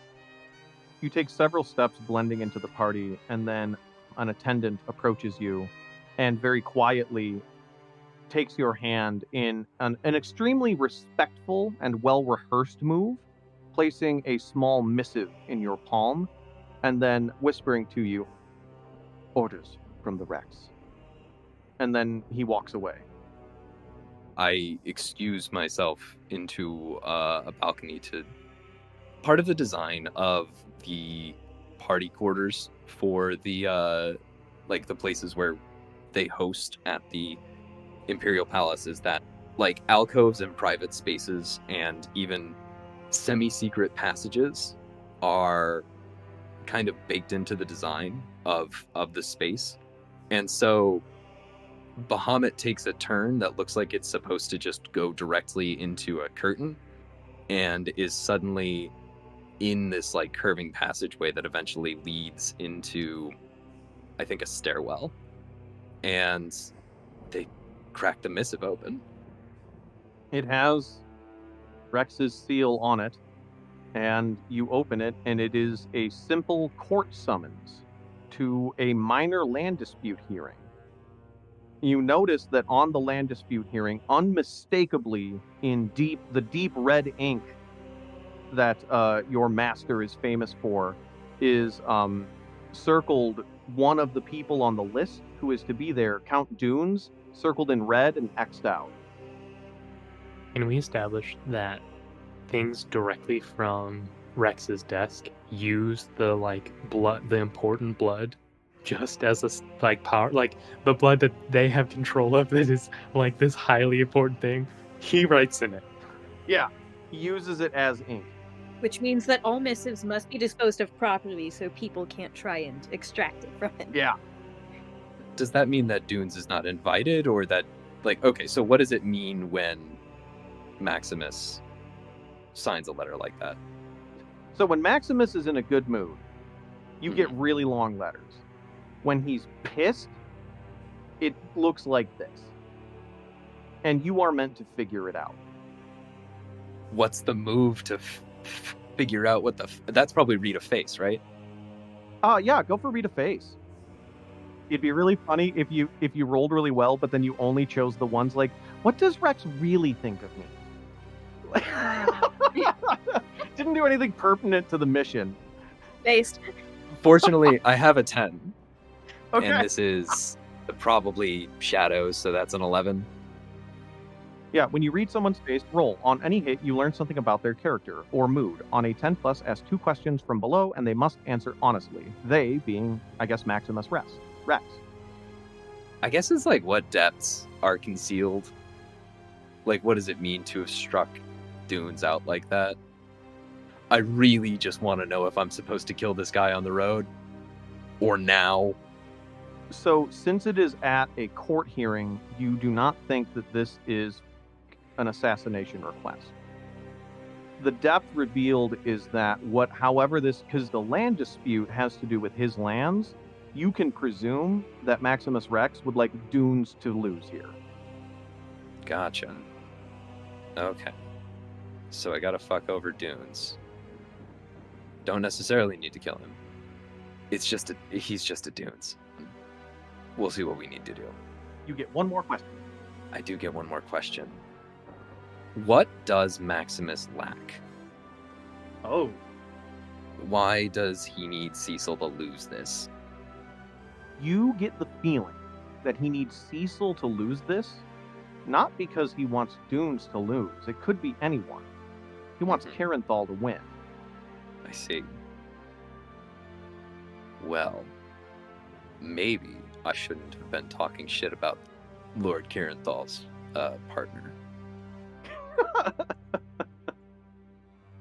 [SPEAKER 2] You take several steps blending into the party, and then an attendant approaches you and very quietly takes your hand in an extremely respectful and well-rehearsed move, placing a small missive in your palm, and then whispering to you, "Orders from the Rex." And then he walks away.
[SPEAKER 3] I excuse myself into a balcony to... Part of the design of the party quarters for the like the places where they host at the Imperial Palace is that like alcoves and private spaces and even semi-secret passages are kind of baked into the design of the space. And so Bahamut takes a turn that looks like it's supposed to just go directly into a curtain and is suddenly in this like curving passageway that eventually leads into, I think, a stairwell. And they crack the missive open.
[SPEAKER 2] It has Rex's seal on it, and you open it, and it is a simple court summons to a minor land dispute hearing. You notice that on the land dispute hearing, unmistakably in the deep red ink that your master is famous for, is circled one of the people on the list who is to be there, Count Dunes, circled in red and X'd out.
[SPEAKER 4] Can we establish that things directly from Rex's desk use the like blood, the important blood, just as a like power, like the blood that they have control of that is like this highly important thing? He writes in it.
[SPEAKER 2] Yeah, he uses it as ink.
[SPEAKER 6] Which means that all missives must be disposed of properly so people can't try and extract it from it.
[SPEAKER 2] Yeah.
[SPEAKER 3] Does that mean that Dunes is not invited, or that, like, okay, so what does it mean when Maximus signs a letter like that?
[SPEAKER 2] So when Maximus is in a good mood, you get really long letters. When he's pissed, it looks like this. And you are meant to figure it out.
[SPEAKER 3] What's the move to figure out what that's probably read a face, right?
[SPEAKER 2] Yeah, go for read a face. It'd be really funny if you rolled really well, but then you only chose the ones like, what does Rex really think of me? Didn't do anything pertinent to the mission.
[SPEAKER 6] Based.
[SPEAKER 3] Fortunately, I have a 10.
[SPEAKER 2] Okay.
[SPEAKER 3] And this is probably shadows, so that's an 11.
[SPEAKER 2] Yeah, when you read someone's face, roll. On any hit, you learn something about their character or mood. On a 10+, ask 2 questions from below, and they must answer honestly. They being, I guess, Maximus Rex.
[SPEAKER 3] I guess it's like, what depths are concealed? Like, what does it mean to have struck Dunes out like that? I really just want to know if I'm supposed to kill this guy on the road. Or now.
[SPEAKER 2] So, since it is at a court hearing, you do not think that this is an assassination request. The depth revealed is that because the land dispute has to do with his lands, you can presume that Maximus Rex would like Dunes to lose here.
[SPEAKER 3] Gotcha. Okay. So I gotta fuck over Dunes. Don't necessarily need to kill him. He's just a Dunes. We'll see what we need to do.
[SPEAKER 2] You get one more question.
[SPEAKER 3] I do get one more question. What does Maximus lack?
[SPEAKER 2] Oh.
[SPEAKER 3] Why does he need Cecil to lose this?
[SPEAKER 2] You get the feeling that he needs Cecil to lose this, not because he wants Dunes to lose. It could be anyone. He wants
[SPEAKER 3] Mhm.
[SPEAKER 2] Kirinthal to win.
[SPEAKER 3] I see. Well, maybe I shouldn't have been talking shit about Lord Kirinthal's partner.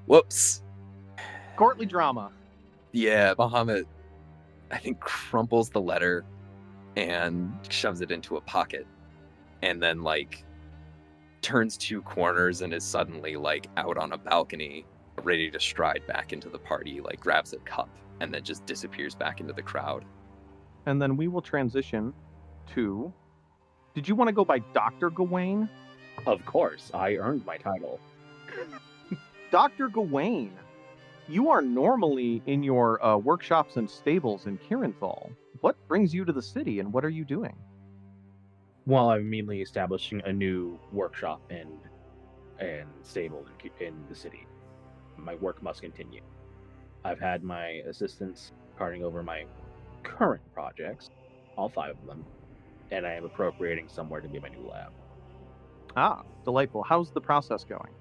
[SPEAKER 3] Whoops.
[SPEAKER 2] Courtly drama.
[SPEAKER 3] Yeah, Bahamut, I think, crumples the letter and shoves it into a pocket, and then, like, turns 2 corners and is suddenly, like, out on a balcony, ready to stride back into the party, like, grabs a cup, and then just disappears back into the crowd.
[SPEAKER 2] And then we will transition to... Did you want to go by Dr. Gawain?
[SPEAKER 5] Of course, I earned my title.
[SPEAKER 2] Dr. Gawain, you are normally in your workshops and stables in Kirinthal. What brings you to the city, and what are you doing?
[SPEAKER 5] Well, I'm immediately establishing a new workshop and stable in the city. My work must continue. I've had my assistants carting over my current projects, all 5 of them, and I am appropriating somewhere to be my new lab.
[SPEAKER 2] Ah, delightful. How's the process going?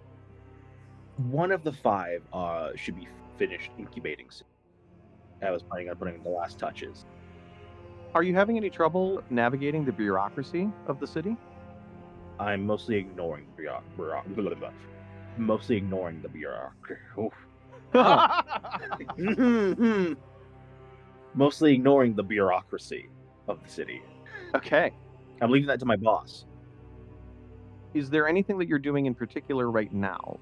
[SPEAKER 5] One of the 5 should be finished incubating soon. I was planning on putting the last touches.
[SPEAKER 2] Are you having any trouble navigating the bureaucracy of the city?
[SPEAKER 5] I'm mostly ignoring the mostly ignoring the bureaucracy. Mostly ignoring the bureaucracy of the city.
[SPEAKER 2] Okay.
[SPEAKER 5] I'm leaving that to my boss.
[SPEAKER 2] Is there anything that you're doing in particular right now?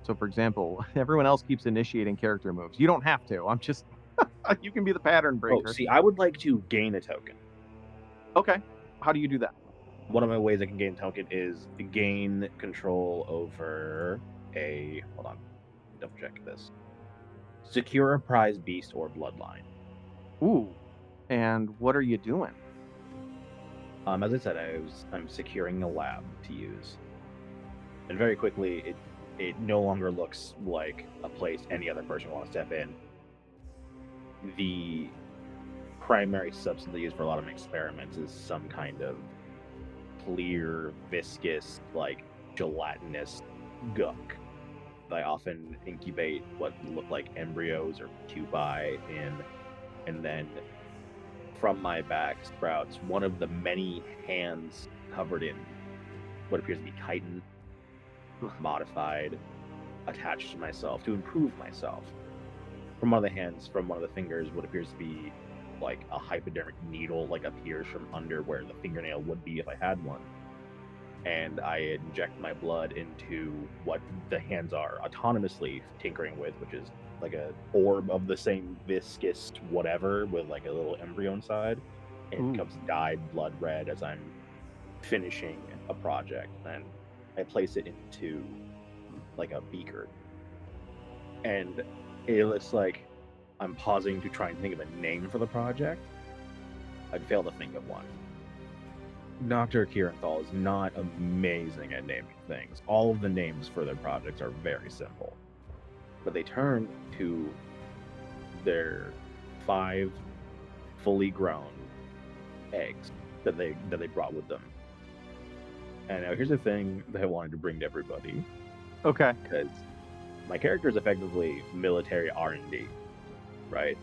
[SPEAKER 2] So, for example, everyone else keeps initiating character moves. You don't have to. I'm just... you can be the pattern breaker.
[SPEAKER 5] Oh, see, I would like to gain a token.
[SPEAKER 2] Okay. How do you do that?
[SPEAKER 5] One of my ways I can gain a token is gain control over a... Hold on. Double check this. Secure a prize beast or bloodline.
[SPEAKER 2] Ooh. And what are you doing?
[SPEAKER 5] As I said, I'm securing a lab to use. And very quickly, it no longer looks like a place any other person will want to step in. The primary substance they use for a lot of my experiments is some kind of clear, viscous, like gelatinous gunk. I often incubate what look like embryos or pupae in, and then from my back sprouts one of the many hands covered in what appears to be chitin, modified, attached to myself to improve myself. From one of the hands, from one of the fingers, what appears to be like a hypodermic needle, like appears from under where the fingernail would be if I had one. And I inject my blood into what the hands are autonomously tinkering with, which is like a orb of the same viscous whatever with like a little embryo inside, and it becomes dyed blood red as I'm finishing a project. And I place it into like a beaker, and it looks like I'm pausing to try and think of a name for the project. I'd fail to think of one. Dr. Kirinthal is not amazing at naming things. All of the names for their projects are very simple. But they turn to their 5 fully grown eggs that they brought with them. And now here's the thing that I wanted to bring to everybody.
[SPEAKER 2] Okay.
[SPEAKER 5] Because my character is effectively military R&D, right?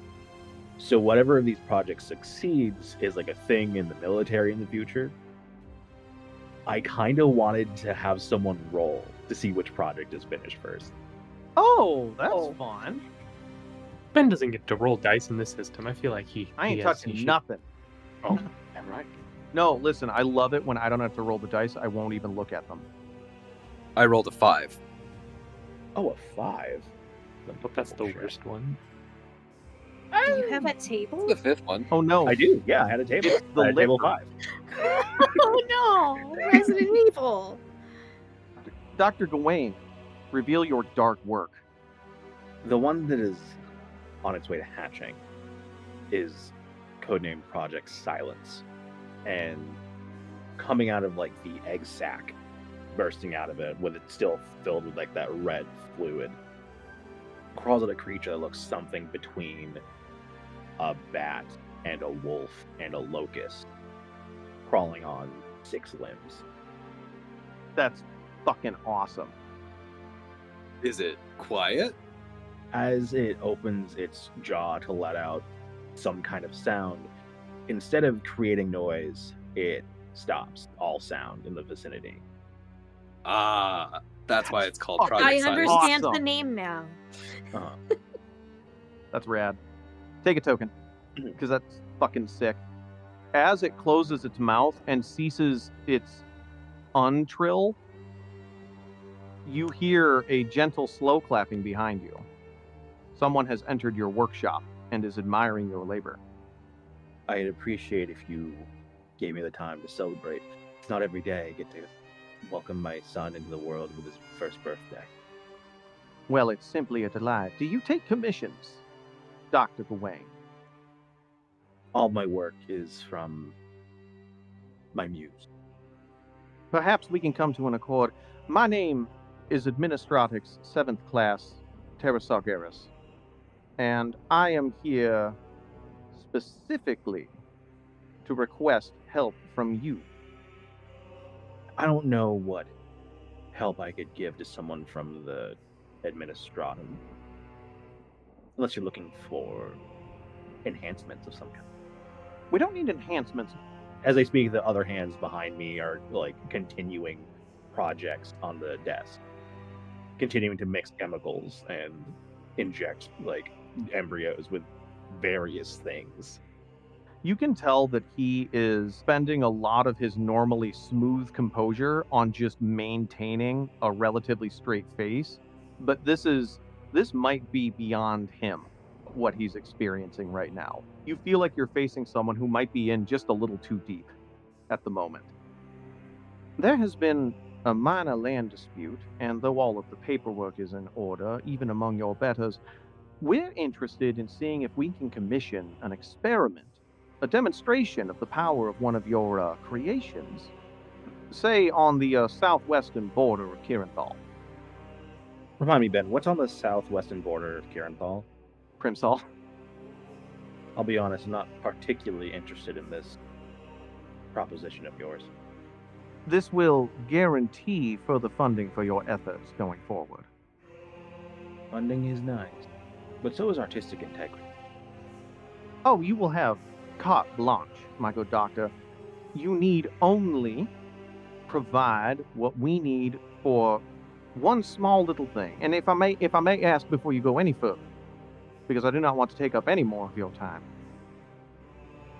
[SPEAKER 5] So whatever of these projects succeeds is like a thing in the military in the future. I kind of wanted to have someone roll to see which project is finished first.
[SPEAKER 2] Oh, that's fun.
[SPEAKER 4] Ben doesn't get to roll dice in this system. I feel like
[SPEAKER 2] I ain't touching nothing.
[SPEAKER 4] Oh,
[SPEAKER 5] Right.
[SPEAKER 2] No, listen, I love it when I don't have to roll the dice. I won't even look at them.
[SPEAKER 3] I rolled a 5.
[SPEAKER 5] Oh, a 5.
[SPEAKER 4] but that's the
[SPEAKER 5] Shit.
[SPEAKER 4] worst one.
[SPEAKER 6] Do you have a table?
[SPEAKER 3] The 5th one.
[SPEAKER 2] Oh, no.
[SPEAKER 5] I do. Yeah, I had a table.
[SPEAKER 2] The
[SPEAKER 5] I had a table
[SPEAKER 2] liquor.
[SPEAKER 5] 5.
[SPEAKER 6] Oh no! Resident Evil!
[SPEAKER 2] Dr. Gawain, reveal your dark work.
[SPEAKER 5] The one that is on its way to hatching is codenamed Project Silence. And coming out of like the egg sac, bursting out of it with it still filled with like that red fluid, crawls at a creature that looks something between a bat and a wolf and a locust, crawling on 6 limbs.
[SPEAKER 2] That's fucking awesome.
[SPEAKER 3] Is it quiet?
[SPEAKER 5] As it opens its jaw to let out some kind of sound, instead of creating noise, it stops all sound in the vicinity.
[SPEAKER 3] Ah, that's why it's called
[SPEAKER 2] fucking
[SPEAKER 3] Project
[SPEAKER 6] I
[SPEAKER 3] Silence.
[SPEAKER 6] understand the
[SPEAKER 2] Awesome.
[SPEAKER 6] name now.
[SPEAKER 5] Uh-huh.
[SPEAKER 2] That's rad. Take a token, because that's fucking sick. As it closes its mouth and ceases its untrill, you hear a gentle slow clapping behind you. Someone has entered your workshop and is admiring your labor.
[SPEAKER 5] I'd appreciate if you gave me the time to celebrate. It's not every day I get to welcome my son into the world with his first birthday.
[SPEAKER 2] Well, it's simply a delight. Do you take commissions, Dr. Gawain?
[SPEAKER 5] All my work is from my muse.
[SPEAKER 2] Perhaps we can come to an accord. My name is Administratix 7th Class Terrasargeras, and I am here specifically to request help from you.
[SPEAKER 5] I don't know what help I could give to someone from the administratum. Unless you're looking for enhancements of some kind.
[SPEAKER 2] We don't need enhancements.
[SPEAKER 5] As I speak, the other hands behind me are like continuing projects on the desk. Continuing to mix chemicals and inject like embryos with various things.
[SPEAKER 2] You can tell that he is spending a lot of his normally smooth composure on just maintaining a relatively straight face, but this might be beyond him, what he's experiencing right now. You feel like you're facing someone who might be in just a little too deep at the moment. There has been a minor land dispute, and though all of the paperwork is in order, even among your betters, we're interested in seeing if we can commission an experiment, a demonstration of the power of one of your creations, say on the southwestern border of Kiranthal.
[SPEAKER 5] Remind me, Ben, what's on the southwestern border of Kiranthal?
[SPEAKER 2] Primsal.
[SPEAKER 5] I'll be honest, I'm not particularly interested in this proposition of yours.
[SPEAKER 2] This will guarantee further funding for your efforts going forward.
[SPEAKER 5] Funding is nice, but so is artistic integrity.
[SPEAKER 2] Oh, you will have carte blanche, my good doctor. You need only provide what we need for one small little thing. And if I may ask before you go any further, because I do not want to take up any more of your time,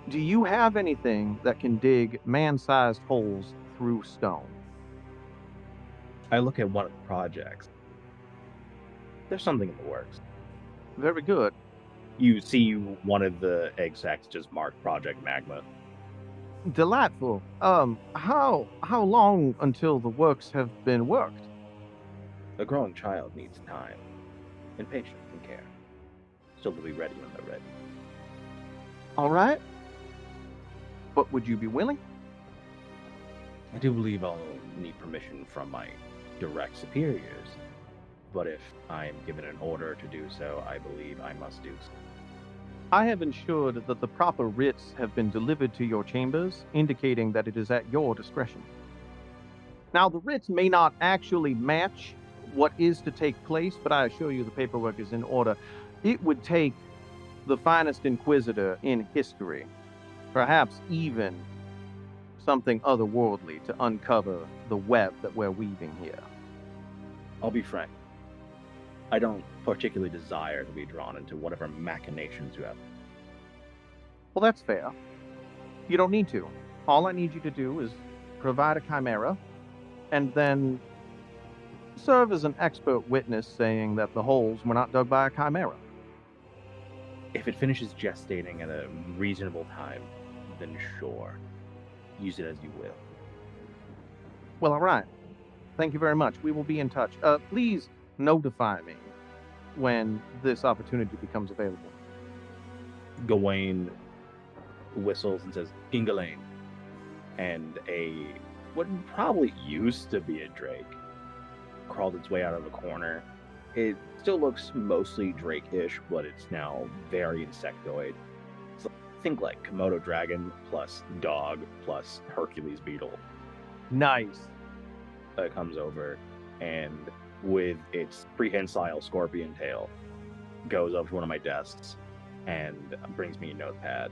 [SPEAKER 2] do you have anything that can dig man-sized holes through stone?
[SPEAKER 5] I look at one of the projects. There's something in the works.
[SPEAKER 2] Very good.
[SPEAKER 5] You see one of the egg sacs just marked Project Magma.
[SPEAKER 2] Delightful. How long until the works have been worked?
[SPEAKER 5] A growing child needs time, and patience and care. Still to be ready when they're ready.
[SPEAKER 2] All right. But would you be willing?
[SPEAKER 5] I do believe I'll need permission from my direct superiors, but if I am given an order to do so, I believe I must do so.
[SPEAKER 2] I have ensured that the proper writs have been delivered to your chambers, indicating that it is at your discretion. Now, the writs may not actually match what is to take place, but I assure you the paperwork is in order. It would take the finest inquisitor in history, perhaps even something otherworldly, to uncover the web that we're weaving here.
[SPEAKER 5] I'll be frank. I don't particularly desire to be drawn into whatever machinations you have.
[SPEAKER 2] Well, that's fair. You don't need to. All I need you to do is provide a chimera, and then serve as an expert witness saying that the holes were not dug by a chimera.
[SPEAKER 5] If it finishes gestating at a reasonable time, then sure. Use it as you will.
[SPEAKER 2] Well, all right. Thank you very much. We will be in touch. Please notify me when this opportunity becomes available.
[SPEAKER 5] Gawain whistles and says, Gingalain. And what probably used to be a drake crawled its way out of a corner It still looks mostly drake-ish, but it's now very insectoid. So think like Komodo dragon plus dog plus Hercules beetle.
[SPEAKER 2] Nice.
[SPEAKER 5] Comes over and with its prehensile scorpion tail goes up to one of my desks and brings me a notepad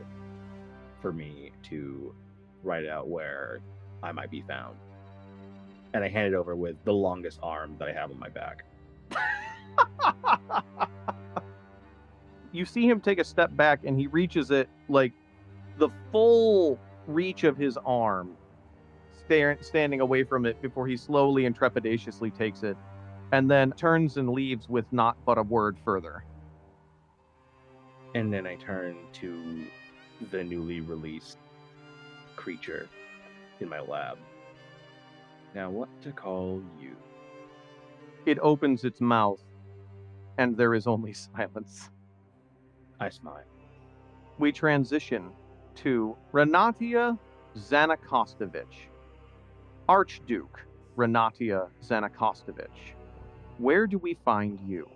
[SPEAKER 5] for me to write out where I might be found. And I hand it over with the longest arm that I have on my back.
[SPEAKER 2] You see him take a step back and he reaches it like the full reach of his arm, standing away from it before he slowly and trepidatiously takes it, and then turns and leaves with not but a word further.
[SPEAKER 5] And then I turn to the newly released creature in my lab. Now, what to call you?
[SPEAKER 2] It opens its mouth, and there is only silence.
[SPEAKER 5] I smile.
[SPEAKER 2] We transition to Renatia Zanakostovich. Archduke Renatia Zanakostovich. Where do we find you?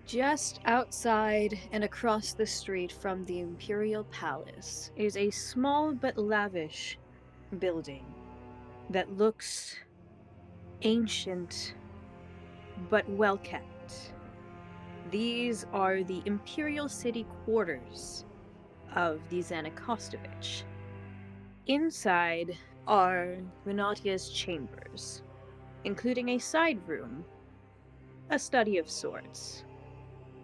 [SPEAKER 6] Just outside and across the street from the Imperial Palace is a small but lavish building that looks ancient but well kept. These are the Imperial City quarters of the Zanakostovich. Inside are Renatia's chambers, including a side room, a study of sorts,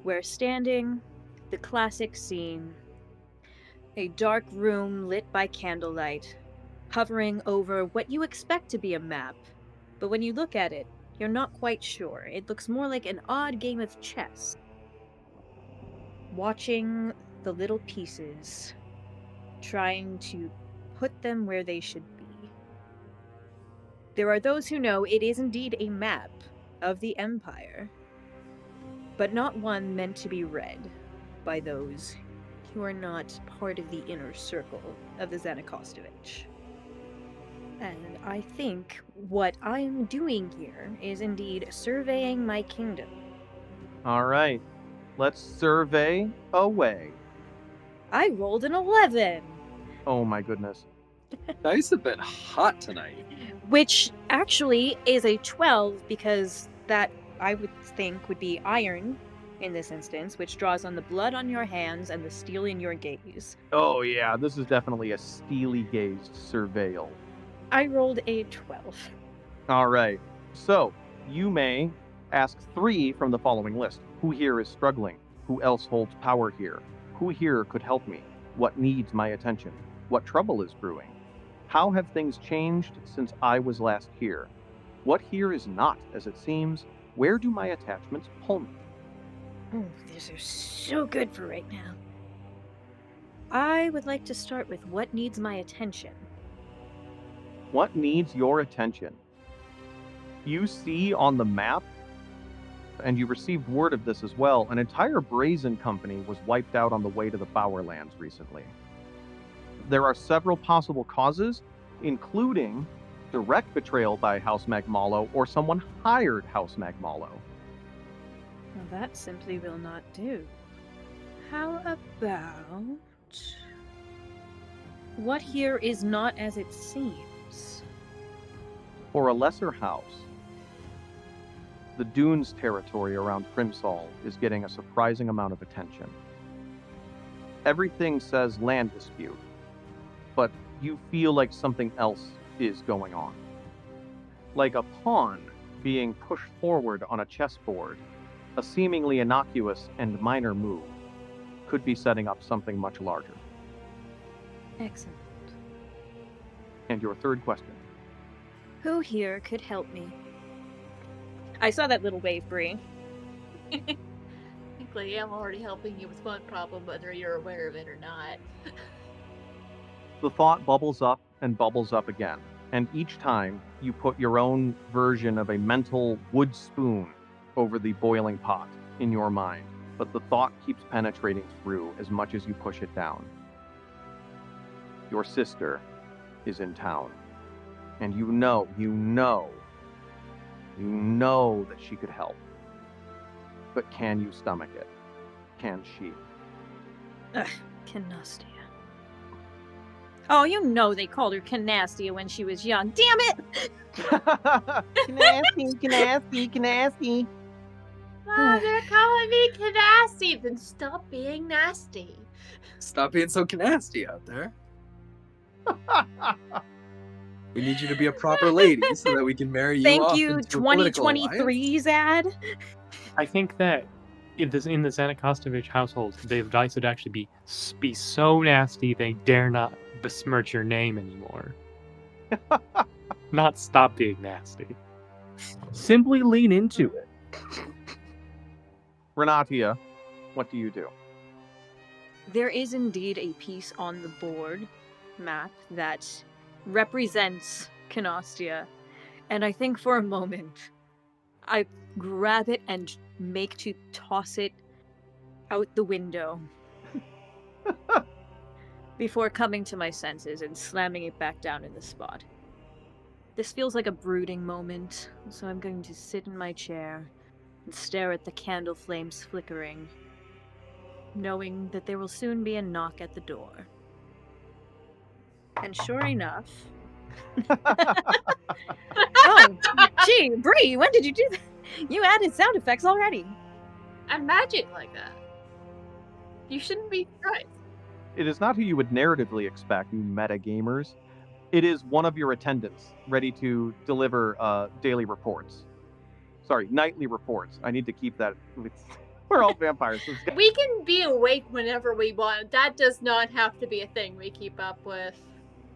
[SPEAKER 6] where standing, the classic scene, a dark room lit by candlelight, hovering over what you expect to be a map, but when you look at it, you're not quite sure. It looks more like an odd game of chess. Watching the little pieces, trying to put them where they should be. There are those who know it is indeed a map of the Empire, but not one meant to be read by those who are not part of the inner circle of the Zanakostovich. And I think what I am doing here is indeed surveying my kingdom.
[SPEAKER 2] All right, let's survey away.
[SPEAKER 6] I rolled an 11,
[SPEAKER 2] Oh my goodness.
[SPEAKER 7] Dice have been hot tonight.
[SPEAKER 6] which actually is a 12 because that I would think would be iron in this instance, which draws on the blood on your hands and the steel in your gaze.
[SPEAKER 2] Oh yeah, this is definitely a steely-gazed surveil.
[SPEAKER 6] I rolled a 12.
[SPEAKER 2] All right, so you may ask 3 from the following list. Who here is struggling? Who else holds power here? Who here could help me? What needs my attention? What trouble is brewing? How have things changed since I was last here? What here is not as it seems? Where do my attachments pull me?
[SPEAKER 6] Oh, these are so good for right now. I would like to start with what needs my attention.
[SPEAKER 2] What needs your attention? You see on the map, and you received word of this as well, an entire brazen company was wiped out on the way to the Bowerlands recently. There are several possible causes, including direct betrayal by House Magmalo or someone hired House Magmalo.
[SPEAKER 6] Well, that simply will not do. How about... what here is not as it seems?
[SPEAKER 2] For a lesser house, the Dunes territory around Crimsol is getting a surprising amount of attention. Everything says land dispute, but you feel like something else is going on. Like a pawn being pushed forward on a chessboard, a seemingly innocuous and minor move could be setting up something much larger.
[SPEAKER 6] Excellent.
[SPEAKER 2] And your third question.
[SPEAKER 6] Who here could help me? I saw that little wave, Bree.
[SPEAKER 1] Technically, I'm already helping you with one problem, whether you're aware of it or not.
[SPEAKER 2] The thought bubbles up and bubbles up again, and each time you put your own version of a mental wood spoon over the boiling pot in your mind, but the thought keeps penetrating through as much as you push it down. Your sister is in town, and you know that she could help. But can you stomach it? Can she?
[SPEAKER 6] Canastia. Oh, you know they called her Canastia when she was young. Damn it!
[SPEAKER 2] Canasty.
[SPEAKER 1] Mom, they're calling me Canasty. Then stop being nasty.
[SPEAKER 7] Stop being so nasty out there. We need you to be a proper lady so that we can marry you
[SPEAKER 6] Thank
[SPEAKER 7] off
[SPEAKER 6] you,
[SPEAKER 7] into a political
[SPEAKER 6] 2023 Zad.
[SPEAKER 4] I think that in the Zanakostovich household, the advice would actually be so nasty they dare not besmirch your name anymore. Not stop being nasty.
[SPEAKER 5] Simply lean into it.
[SPEAKER 2] Renatia, what do you do?
[SPEAKER 6] There is indeed a piece on the board map that represents Canastia, and I think for a moment I grab it and make to toss it out the window before coming to my senses and slamming it back down in the spot. This feels like a brooding moment, so I'm going to sit in my chair and stare at the candle flames flickering, knowing that there will soon be a knock at the door. And sure enough... Oh, gee, Bree, when did you do that? You added sound effects already.
[SPEAKER 1] I'm magic like that. You shouldn't be surprised.
[SPEAKER 2] It is not who you would narratively expect, you meta gamers. It is one of your attendants, ready to deliver daily reports. Sorry, nightly reports. I need to keep that. We're all vampires. So
[SPEAKER 1] We can be awake whenever we want. That does not have to be a thing we keep up with.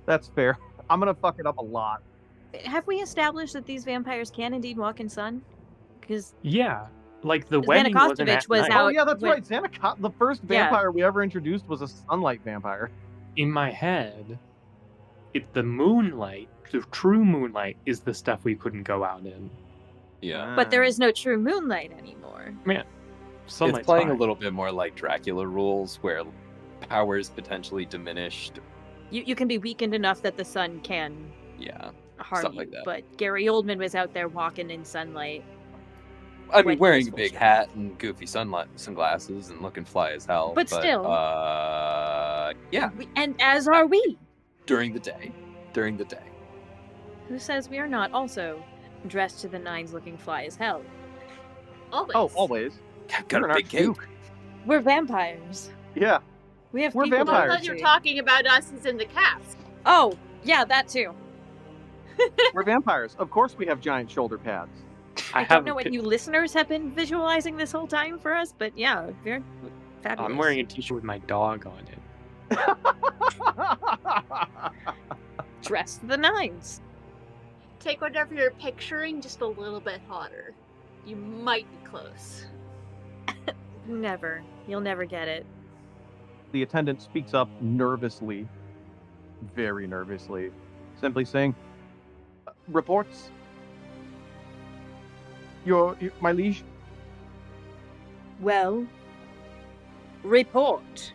[SPEAKER 2] that's fair. I'm gonna fuck it up a lot.
[SPEAKER 6] Have we established that these vampires can indeed walk in sun? Because
[SPEAKER 4] Yeah, like the wedding wasn't at
[SPEAKER 6] Zanakostovich was
[SPEAKER 4] night.
[SPEAKER 6] out-
[SPEAKER 2] Oh yeah, that's
[SPEAKER 6] when-
[SPEAKER 2] right. The first
[SPEAKER 6] Yeah.
[SPEAKER 2] vampire we ever introduced was a sunlight vampire.
[SPEAKER 4] In my head, the moonlight, the true moonlight, is the stuff we couldn't go out in.
[SPEAKER 3] Yeah.
[SPEAKER 6] But there is no true moonlight anymore.
[SPEAKER 4] Sunlight's
[SPEAKER 3] It's playing
[SPEAKER 4] fine.
[SPEAKER 3] a little bit more like Dracula rules, where powers potentially diminished.
[SPEAKER 6] You can be weakened enough that the sun can
[SPEAKER 3] Yeah.
[SPEAKER 6] harm
[SPEAKER 3] Stuff
[SPEAKER 6] you.
[SPEAKER 3] like that.
[SPEAKER 6] But Gary Oldman was out there walking in sunlight.
[SPEAKER 3] I
[SPEAKER 6] When
[SPEAKER 3] mean,
[SPEAKER 6] he
[SPEAKER 3] wearing
[SPEAKER 6] was
[SPEAKER 3] a big
[SPEAKER 6] full
[SPEAKER 3] hat and goofy sunglasses and looking fly as hell.
[SPEAKER 6] But still.
[SPEAKER 3] Yeah,
[SPEAKER 6] And as are we.
[SPEAKER 3] during the day. During the day.
[SPEAKER 6] Who says we are not also dressed to the nines looking fly as hell?
[SPEAKER 1] Always.
[SPEAKER 2] Oh, always.
[SPEAKER 3] Got
[SPEAKER 2] You're
[SPEAKER 3] a
[SPEAKER 2] an
[SPEAKER 3] big cape.
[SPEAKER 2] archduke.
[SPEAKER 6] We're vampires.
[SPEAKER 2] Yeah.
[SPEAKER 6] We have
[SPEAKER 2] We're
[SPEAKER 6] people
[SPEAKER 1] I
[SPEAKER 2] vampires.
[SPEAKER 1] thought you were talking about us as in the cast.
[SPEAKER 6] Oh, yeah, that too.
[SPEAKER 2] We're vampires. Of course we have giant shoulder pads.
[SPEAKER 6] I
[SPEAKER 4] have
[SPEAKER 6] don't know
[SPEAKER 4] a
[SPEAKER 6] what
[SPEAKER 4] pi-
[SPEAKER 6] you listeners have been visualizing this whole time for us, but yeah, we're fabulous.
[SPEAKER 4] I'm wearing a t-shirt with my dog on it.
[SPEAKER 6] dressed to the nines.
[SPEAKER 1] Take whatever you're picturing just a little bit hotter. You might be close.
[SPEAKER 6] Never. You'll never get it.
[SPEAKER 2] The attendant speaks up nervously, very nervously, simply saying, "Reports? My liege?"
[SPEAKER 6] Well, report.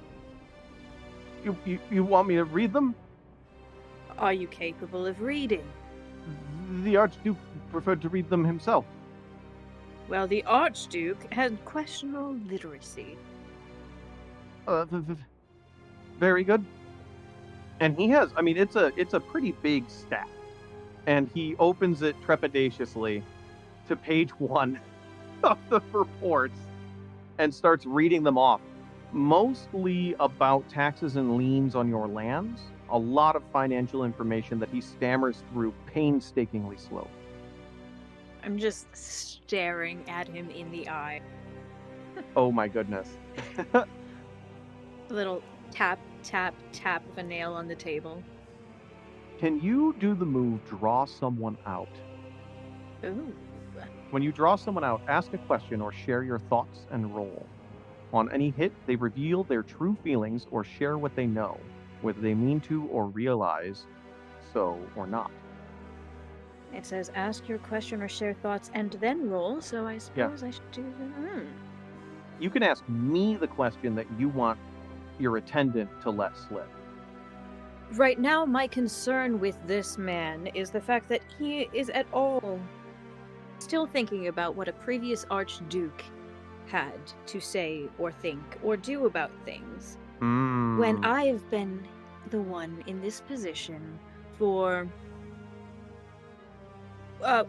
[SPEAKER 2] You want me to read them?
[SPEAKER 6] Are you capable of reading?
[SPEAKER 2] The Archduke preferred to read them himself.
[SPEAKER 6] Well, the Archduke had questionable literacy.
[SPEAKER 2] Very good. And he has, I mean, it's a pretty big stack. And he opens it trepidatiously to page 1 of the reports and starts reading them off. Mostly about taxes and liens on your lands. A lot of financial information that he stammers through painstakingly slow.
[SPEAKER 6] I'm just staring at him in the eye.
[SPEAKER 2] Oh my goodness.
[SPEAKER 6] A little tap, tap, tap of a nail on the table.
[SPEAKER 2] Can you do the move draw someone out?
[SPEAKER 6] Ooh.
[SPEAKER 2] When you draw someone out, ask a question or share your thoughts and roll. On any hit, they reveal their true feelings or share what they know, whether they mean to or realize so or not.
[SPEAKER 6] It says ask your question or share thoughts and then roll, so I suppose I should do the...
[SPEAKER 2] You can ask me the question that you want your attendant to let slip.
[SPEAKER 6] Right now, my concern with this man is the fact that he is at all still thinking about what a previous Archduke had to say or think or do about things.
[SPEAKER 2] Hmm.
[SPEAKER 6] When I've been the one in this position for...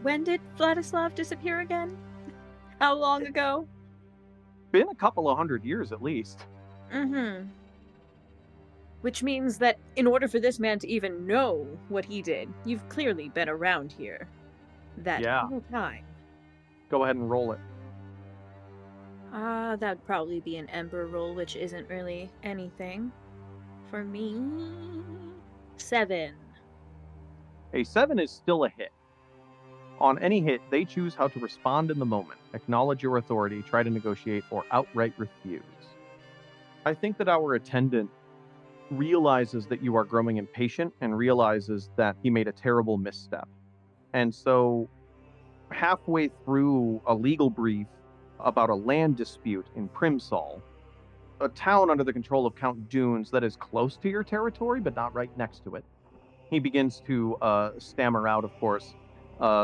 [SPEAKER 6] when did Vladislav disappear again? How long ago?
[SPEAKER 2] Been a couple of 100 years at least.
[SPEAKER 6] Mm-hmm. Which means that in order for this man to even know what he did, you've clearly been around here that
[SPEAKER 2] Yeah.
[SPEAKER 6] whole time.
[SPEAKER 2] Go ahead and roll it.
[SPEAKER 6] That'd probably be an Ember roll, which isn't really anything. For me... 7.
[SPEAKER 2] A 7 is still a hit. On any hit, they choose how to respond in the moment, acknowledge your authority, try to negotiate, or outright refuse. I think that our attendant realizes that you are growing impatient and realizes that he made a terrible misstep. And so, halfway through a legal brief about a land dispute in Primsol, a town under the control of Count Dunes that is close to your territory, but not right next to it, he begins to stammer out, of course,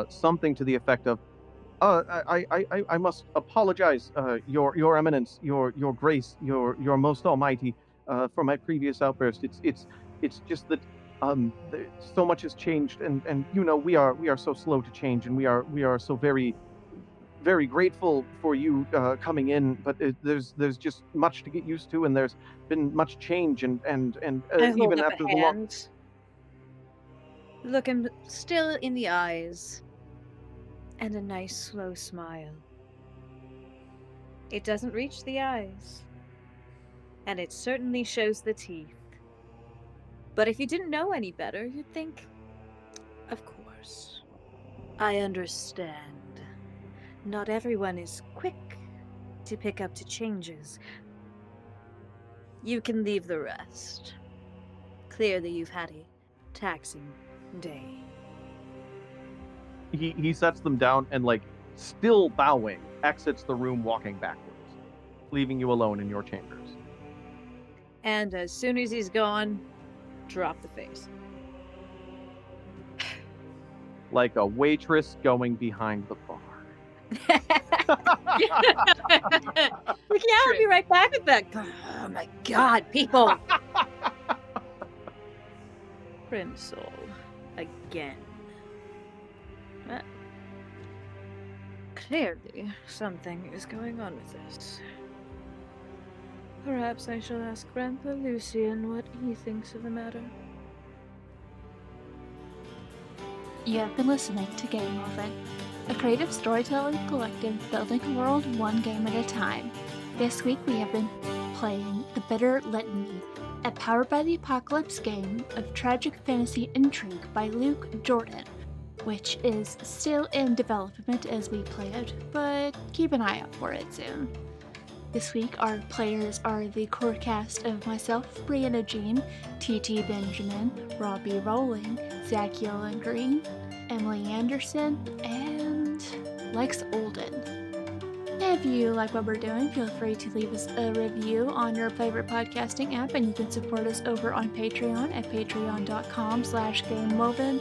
[SPEAKER 2] something to the effect of, I must apologize, your eminence, your grace, your most almighty, for my previous outburst. It's just that so much has changed, and we are so slow to change, and we are so very very grateful for you coming in, but there's just much to get used to, and there's been much change, and
[SPEAKER 6] I hold
[SPEAKER 2] even
[SPEAKER 6] up
[SPEAKER 2] after
[SPEAKER 6] a
[SPEAKER 2] the long.
[SPEAKER 6] hand. Look him still in the eyes. And a nice slow smile. It doesn't reach the eyes. And it certainly shows the teeth. But if you didn't know any better, you'd think, of course. I understand. Not everyone is quick to pick up to changes. You can leave the rest. Clearly you've had a taxing day.
[SPEAKER 2] He sets them down and, like, still bowing, exits the room walking backwards, leaving you alone in your chambers.
[SPEAKER 6] And as soon as he's gone, drop the face.
[SPEAKER 2] Like a waitress going behind the bar.
[SPEAKER 6] Like, yeah, I'll be right back with that. Oh my god, people! Crimsol. Again. Clearly, something is going on with this. Perhaps I shall ask Grandpa Lucian what he thinks of the matter.
[SPEAKER 1] You have been listening to Game Over, a creative storytelling collective building a world one game at a time. This week we have been playing The Bitter Litany, a Powered by the Apocalypse game of tragic fantasy intrigue by Luke Jordan, which is still in development as we play it, but keep an eye out for it soon. This week our players are the core cast of myself, Brianna Jean, TT Benjamin, Robbie Rowling, Zacula Green, Emily Anderson, and Lex Olden. If you like what we're doing, feel free to leave us a review on your favorite podcasting app, and you can support us over on Patreon at patreon.com/GameWoven,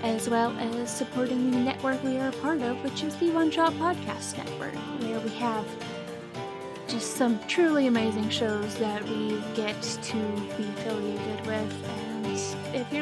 [SPEAKER 1] as well as supporting the network we are a part of, which is the One Shot Podcast Network, where we have just some truly amazing shows that we get to be affiliated with. And if you're